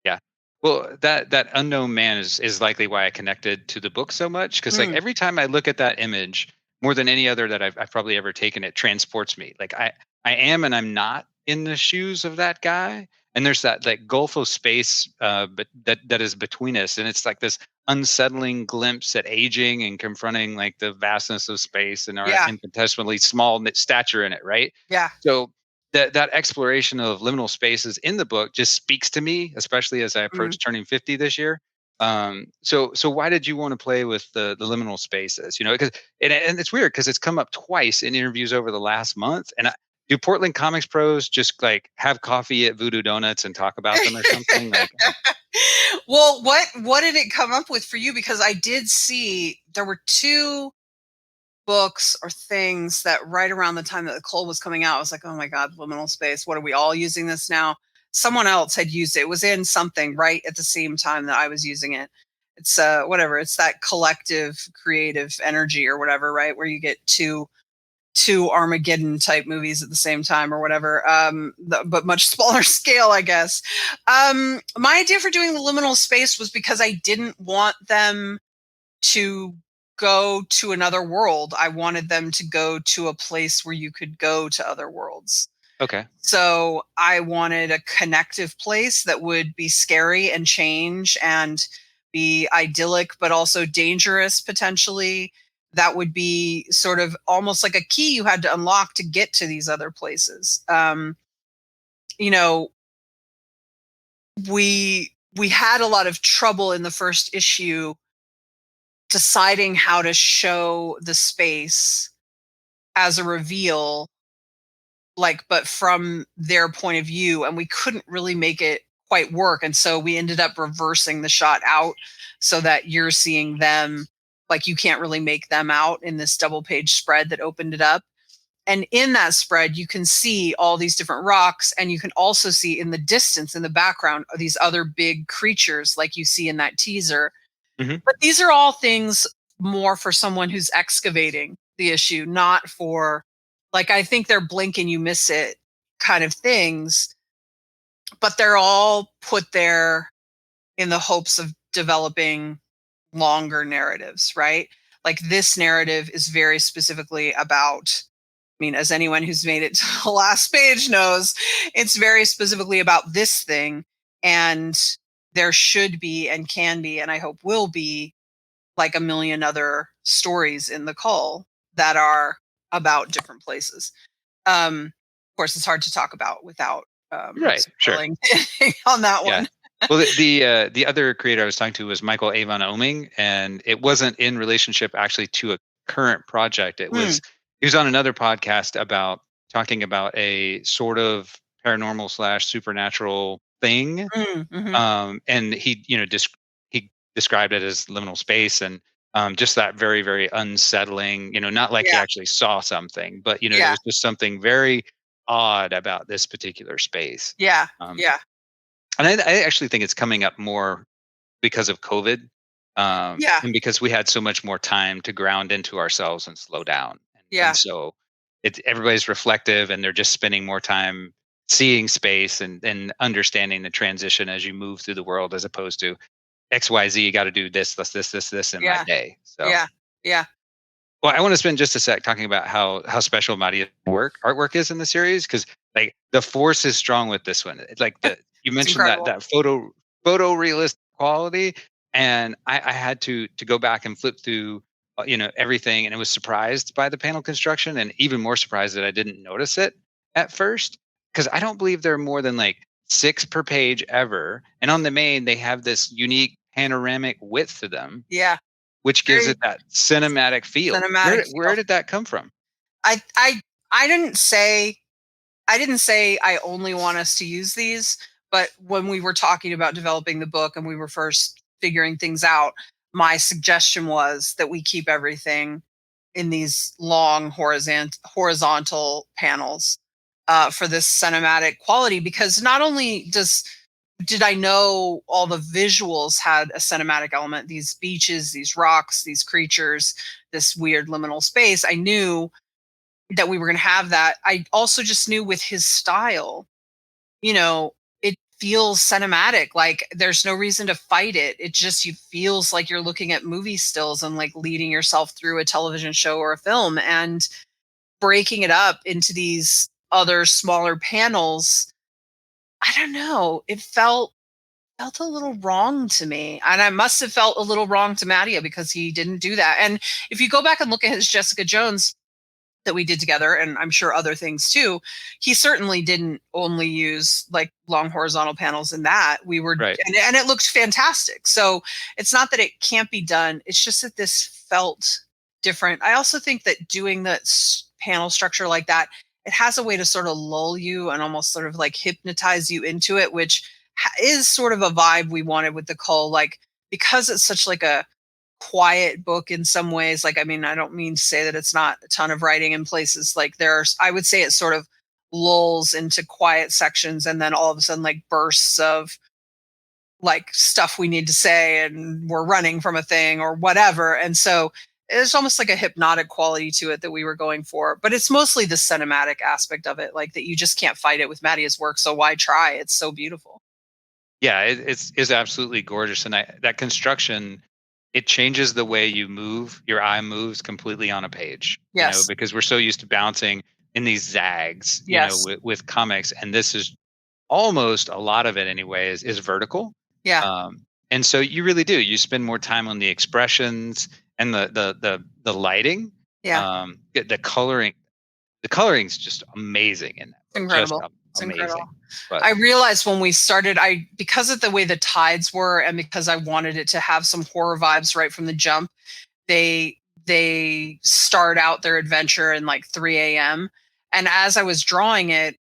Yeah. Well, that unknown man is likely why I connected to the book so much. Because like Mm, every time I look at that image, more than any other that I've probably ever taken, it transports me. Like I am and I'm not in the shoes of that guy. And there's that gulf of space, but that is between us, and it's like this unsettling glimpse at aging and confronting like the vastness of space and our yeah, infinitesimally small stature in it, right? yeah. So that exploration of liminal spaces in the book just speaks to me, especially as I Mm. approach turning 50 this year. So why did you want to play with the liminal spaces? You know, because and it's weird because it's come up twice in interviews over the last month. And do Portland Comics Pros just like have coffee at Voodoo Donuts and talk about them or something? Like, Well, what did it come up with for you? Because I did see there were two books or things that right around the time that the Cull was coming out, I was like, oh my God, liminal space. What are we all using this now? Someone else had used it. It was in something right at the same time that I was using it. It's whatever. It's that collective creative energy or whatever, right? Where you get two Armageddon type movies at the same time or whatever, but much smaller scale, I guess. My idea for doing the liminal space was because I didn't want them to go to another world. I wanted them to go to a place where you could go to other worlds. okay, So I wanted a connective place that would be scary and change and be idyllic, but also dangerous potentially. That would be sort of almost like a key you had to unlock to get to these other places. You know, we had a lot of trouble in the first issue deciding how to show the space as a reveal, like, but from their point of view, and we couldn't really make it quite work. And so we ended up reversing the shot out so that you're seeing them, like, you can't really make them out in this double page spread that opened it up. And in that spread, you can see all these different rocks, and you can also see in the distance, in the background, these other big creatures like you see in that teaser. hmm But these are all things more for someone who's excavating the issue, not for, like, I think they're blink and you miss it kind of things, but they're all put there in the hopes of developing longer narratives, right? Like, this narrative is very specifically about, I mean, as anyone who's made it to the last page knows, it's very specifically about this thing. And there should be and can be, and I hope will be, like a million other stories in the Cull that are about different places. Of course, it's hard to talk about without right, sure. spoiling on that Yeah. one. Well, the other creator I was talking to was Michael Avon Oming, and it wasn't in relationship actually to a current project. It Hmm. was he was on another podcast about talking about a sort of paranormal slash supernatural thing, Mm-hmm. and he he described it as liminal space, and just that very very unsettling. You know, not like he Yeah, actually saw something, but you know, there yeah, was just something very odd about this particular space. yeah, Um, yeah, and I actually think it's coming up more because of COVID, yeah, and because we had so much more time to ground into ourselves and slow down. And yeah, so everybody's reflective and they're just spending more time seeing space and understanding the transition as you move through the world as opposed to XYZ, you got to do this in my yeah, day. So yeah, yeah. well, I want to spend just a sec talking about how special Madia's artwork is in the series because like the force is strong with this one. It's like you It's mentioned incredible. that photorealistic quality, and I had to go back and flip through everything, and I was surprised by the panel construction, and even more surprised that I didn't notice it at first because I don't believe there are more than like 6 per page ever, and on the main they have this unique panoramic width to them Yeah, which gives very it that cinematic feel. cinematic Where feel. did that come from? I I I didn't say I only want us to use these, but when we were talking about developing the book and we were first figuring things out, my suggestion was that we keep everything in these long horizontal panels for this cinematic quality, because not only does did I know all the visuals had a cinematic element, these beaches, these rocks, these creatures, this weird liminal space. I knew that we were going to have that. I also just knew with his style, it feels cinematic. Like there's no reason to fight it. It just, you feels like you're looking at movie stills and like leading yourself through a television show or a film, and breaking it up into these other smaller panels. I don't know. It felt a little wrong to me. And I must have felt a little wrong to Mattia because he didn't do that. And if you go back and look at his Jessica Jones that we did together, and I'm sure other things too, he certainly didn't only use like long horizontal panels in that. We were, Right. and it looked fantastic. So it's not that it can't be done. It's just that this felt different. I also think that doing the panel structure like that, it has a way to sort of lull you and almost sort of like hypnotize you into it, which is sort of a vibe we wanted with the Cull, like, because it's such like a quiet book in some ways. Like, I mean, I don't mean to say that it's not a ton of writing in places. Like I would say it sort of lulls into quiet sections and then all of a sudden like bursts of like stuff we need to say and we're running from a thing or whatever. And so it's almost like a hypnotic quality to it that we were going for, but it's mostly the cinematic aspect of it, like that you just can't fight it with Mattia's work. So why try? It's so beautiful. Yeah, it's absolutely gorgeous. And that construction, it changes the way you move. Your eye moves completely on a page. Yes. Because we're so used to bouncing in these zags, Yes. with comics. And this is almost, a lot of it anyway, is vertical. Yeah. And so you really do. You spend more time on the expressions and the lighting. Yeah. The coloring. The coloring's just amazing in that. Incredible. Just It's amazing. incredible. But I realized when we started, because of the way the tides were and because I wanted it to have some horror vibes right from the jump, they start out their adventure in like 3 a.m. And as I was drawing it,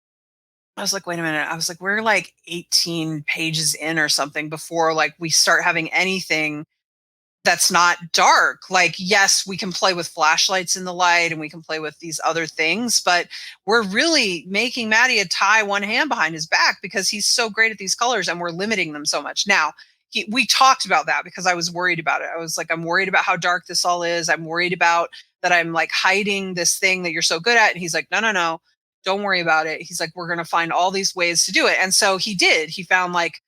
I was like, wait a minute. I was like, we're like 18 pages in or something before like we start having anything that's not dark. Like, yes, we can play with flashlights in the light and we can play with these other things, but we're really making Mattia tie one hand behind his back because he's so great at these colors and we're limiting them so much. Now, we talked about that because I was worried about it. I was like, I'm worried about how dark this all is. I'm worried about that I'm like hiding this thing that you're so good at. And he's like, no, don't worry about it. He's like, we're going to find all these ways to do it. And so he did. He found like,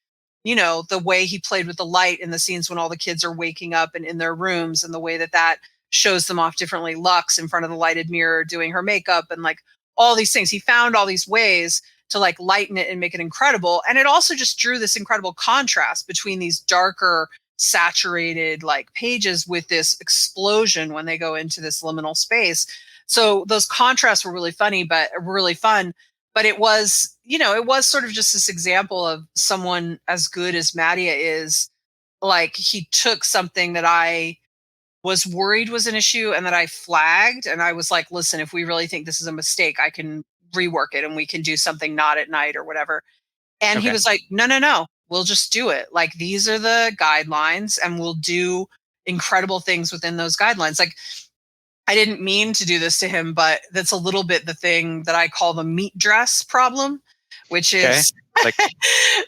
the way he played with the light in the scenes when all the kids are waking up and in their rooms, and the way that shows them off differently. Lux in front of the lighted mirror doing her makeup and like all these things. He found all these ways to like lighten it and make it incredible. And it also just drew this incredible contrast between these darker, saturated like pages with this explosion when they go into this liminal space. So those contrasts were really funny, but really fun. But it was, it was sort of just this example of someone as good as Mattia is. Like, he took something that I was worried was an issue and that I flagged. And I was like, listen, if we really think this is a mistake, I can rework it and we can do something not at night or whatever. And he Okay. was like, no, we'll just do it. Like, these are the guidelines and we'll do incredible things within those guidelines. Like, I didn't mean to do this to him, but that's a little bit the thing that I call the meat dress problem, which is like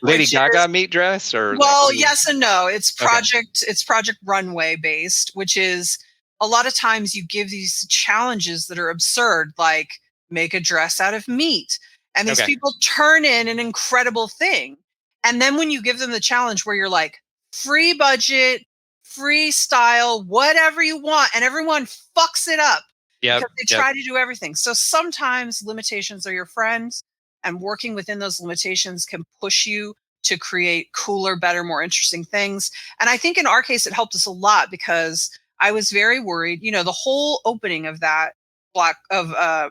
Lady Gaga meat dress, or well, yes and no. It's project runway based, which is a lot of times you give these challenges that are absurd, like make a dress out of meat. And these people turn in an incredible thing. And then when you give them the challenge where you're like, free budget, freestyle, whatever you want, and everyone fucks it up because they try to do everything. So sometimes limitations are your friends, and working within those limitations can push you to create cooler, better, more interesting things. And I think in our case, it helped us a lot because I was very worried. The whole opening of that block of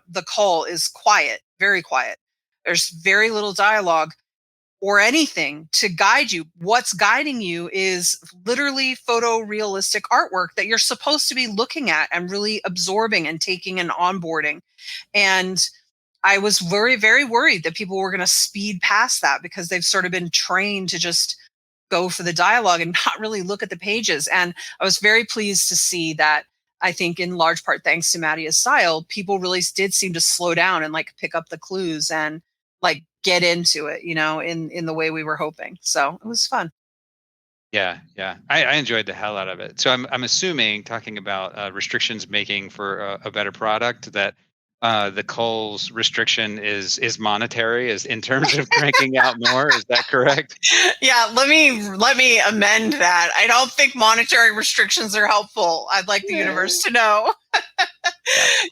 the Cull is quiet, very quiet. There's very little dialogue or anything to guide you. What's guiding you is literally photorealistic artwork that you're supposed to be looking at and really absorbing and taking and onboarding. And I was very, very worried that people were going to speed past that because they've sort of been trained to just go for the dialogue and not really look at the pages. And I was very pleased to see that. I think in large part, thanks to Mattia's style, people really did seem to slow down and like pick up the clues and like get into it, in the way we were hoping. So it was fun. Yeah, yeah, I enjoyed the hell out of it. So I'm assuming, talking about restrictions making for a better product, that the Cull's restriction is monetary, is in terms of cranking out more. Is that correct? Yeah, let me amend that. I don't think monetary restrictions are helpful. I'd like the universe to know.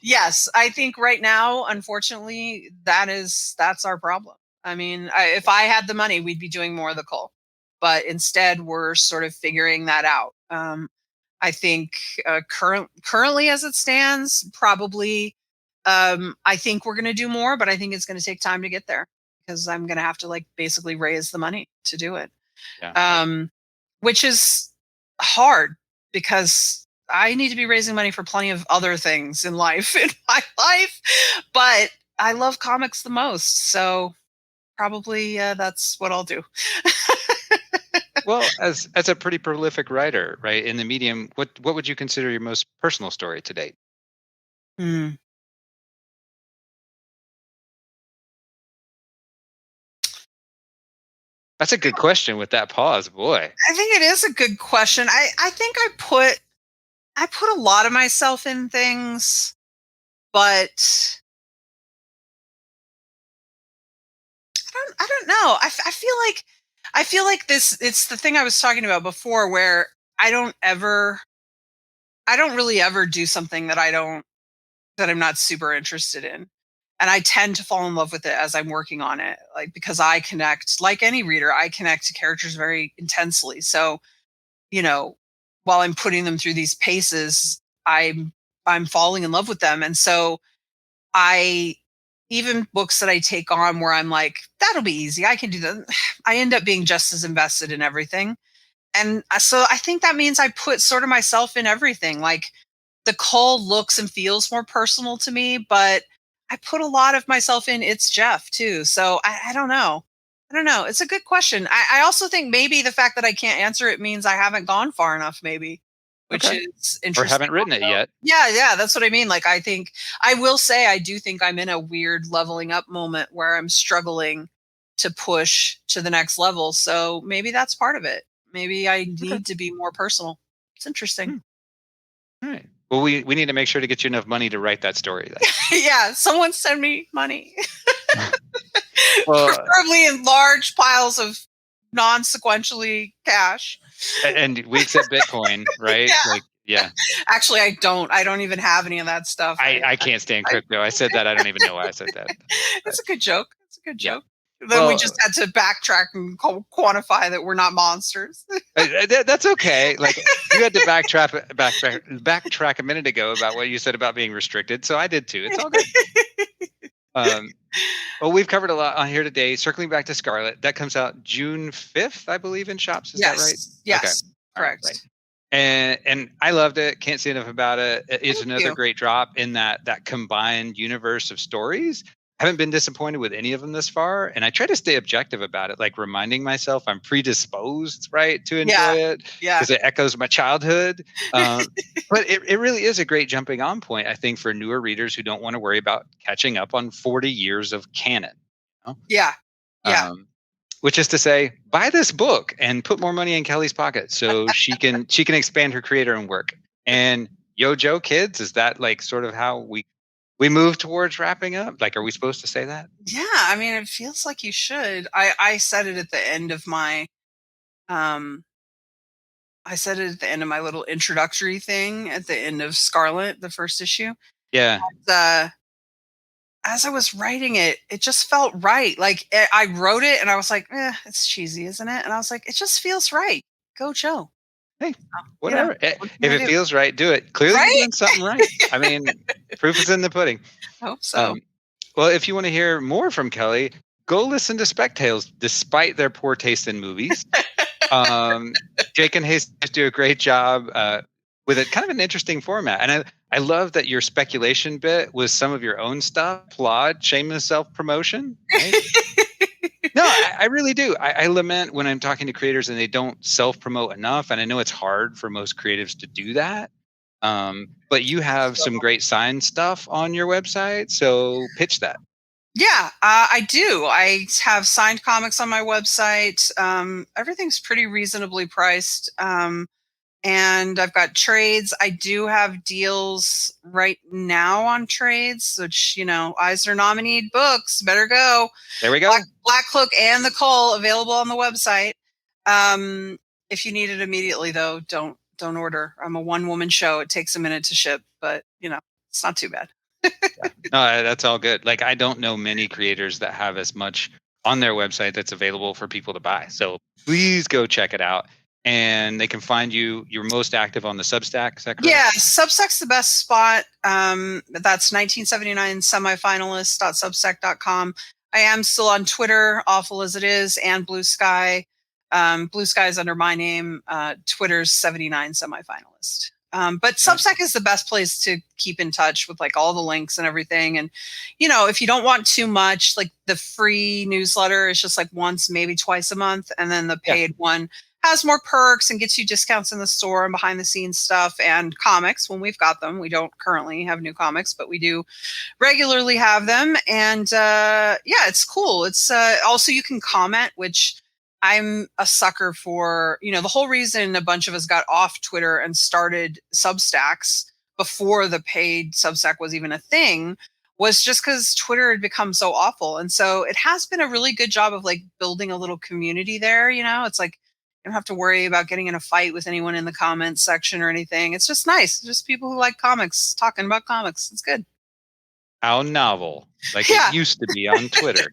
Yes, I think right now, unfortunately, that's our problem. I mean, if I had the money, we'd be doing more of the Cull, but instead, we're sort of figuring that out. I think currently, as it stands, probably, I think we're going to do more, but I think it's going to take time to get there because I'm going to have to basically raise the money to do it, Yeah. which is hard because I need to be raising money for plenty of other things in life, but I love comics the most. So probably that's what I'll do. Well, as a pretty prolific writer, right, in the medium, what would you consider your most personal story to date? Hmm. That's a good question with that pause, boy. I think it is a good question. I think I put a lot of myself in things, but I don't know. I feel like this, it's the thing I was talking about before where I don't really ever do something that I'm not super interested in. And I tend to fall in love with it as I'm working on it, because I connect, like any reader, I connect to characters very intensely. So, while I'm putting them through these paces, I'm falling in love with them. And so I even books that I take on where I'm like, that'll be easy, I can do that. I end up being just as invested in everything. And so I think that means I put sort of myself in everything. Like the Cull looks and feels more personal to me, but I put a lot of myself in It's Jeff too. So I don't know. I don't know. It's a good question. I also think maybe the fact that I can't answer it means I haven't gone far enough, maybe, which Okay. is Or interesting. haven't written it yet. Yeah, that's what I mean. Like, I think I will say I do think I'm in a weird leveling up moment where I'm struggling to push to the next level. So maybe that's part of it. Maybe I need to be more personal. It's interesting. All right. Well, we need to make sure to get you enough money to write that story. Yeah, someone send me money. Well, preferably in large piles of non-sequentially cash. and we accept Bitcoin, right? Yeah. Actually, I don't even have any of that stuff. I can't stand crypto. I said that. I don't even know why I said that. It's a good joke. It's a good joke. Yeah. Then we just had to backtrack and quantify that we're not monsters. That's okay. Like, you had to backtrack a minute ago about what you said about being restricted, so I did too. It's all good. Well, we've covered a lot on here today. Circling back to Scarlett, that comes out June 5th, I believe, in shops. Is that right? Yes. Okay. Correct. Right. And I loved it. Can't say enough about it. It's another great drop in that combined universe of stories. I haven't been disappointed with any of them this far, and I try to stay objective about it, like reminding myself I'm predisposed, right, to enjoy it, because it echoes my childhood. But it really is a great jumping on point, I think, for newer readers who don't want to worry about catching up on 40 years of canon. Yeah. Which is to say, buy this book and put more money in Kelly's pocket so she can expand her creator and work. And yo, Joe, kids, is that like sort of how we move towards wrapping up? Like, are we supposed to say that? Yeah, I mean, it feels like you should. I said it at the end of my little introductory thing at the end of Scarlett, the first issue. Yeah. And, as I was writing it, it just felt right. Like, I wrote it and I was like, it's cheesy, isn't it? And I was like, it just feels right. Go, Joe. Hey, whatever. If it feels right, do it. Clearly, you're doing something right. I mean, proof is in the pudding. I hope so. Well, if you want to hear more from Kelly, go listen to Spec Tales, despite their poor taste in movies. Jake and Hayes do a great job with it, kind of an interesting format. And I love that your speculation bit was some of your own stuff, plot, shameless self-promotion. Right? No, I really do. I lament when I'm talking to creators and they don't self-promote enough. And I know it's hard for most creatives to do that. But you have some great signed stuff on your website. So pitch that. Yeah, I do. I have signed comics on my website. Everything's pretty reasonably priced. And I've got trades. I do have deals right now on trades, which, Eisner nominated books. Better go. There we go. Black Cloak and the Cull available on the website. If you need it immediately, though, don't order. I'm a one-woman show. It takes a minute to ship, but, it's not too bad. No, that's all good. Like, I don't know many creators that have as much on their website that's available for people to buy. So please go check it out. And they can find you. You're most active on the Substack, is that correct? Yeah, Substack's the best spot. That's 1979 semifinalist.substack.com. I am still on Twitter, awful as it is, and Blue Sky. Blue Sky is under my name. Twitter's 79 semifinalist. But Substack is the best place to keep in touch with like all the links and everything. And, if you don't want too much, like the free newsletter is just like once, maybe twice a month. And then the paid one has more perks and gets you discounts in the store and behind the scenes stuff and comics when we've got them. We don't currently have new comics, but we do regularly have them. And it's cool. It's also you can comment, which I'm a sucker for. The whole reason a bunch of us got off Twitter and started Substacks before the paid Substack was even a thing was just because Twitter had become so awful. And so it has been a really good job of like building a little community there. It's like, you don't have to worry about getting in a fight with anyone in the comments section or anything. It's just nice. Just people who like comics talking about comics. It's good. How novel. Like it used to be on Twitter.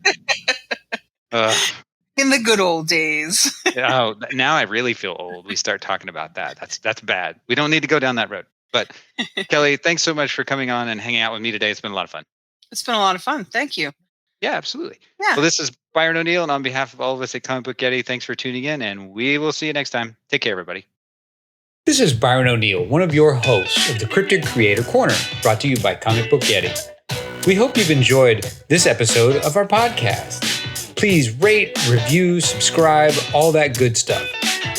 In the good old days. Oh, now I really feel old. We start talking about that. That's bad. We don't need to go down that road. But Kelly, thanks so much for coming on and hanging out with me today. It's been a lot of fun. It's been a lot of fun. Thank you. Yeah, absolutely. Yeah. Well, this is Byron O'Neill, and on behalf of all of us at Comic Book Yeti, thanks for tuning in, and we will see you next time. Take care, everybody. This is Byron O'Neill, one of your hosts of the Cryptid Creator Corner, brought to you by Comic Book Yeti. We hope you've enjoyed this episode of our podcast. Please rate, review, subscribe, all that good stuff.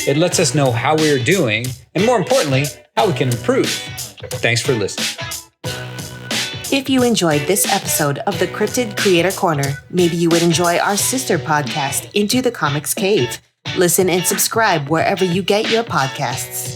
It lets us know how we're doing, and more importantly, how we can improve. Thanks for listening. If you enjoyed this episode of the Cryptid Creator Corner, maybe you would enjoy our sister podcast, Into the Comics Cave. Listen and subscribe wherever you get your podcasts.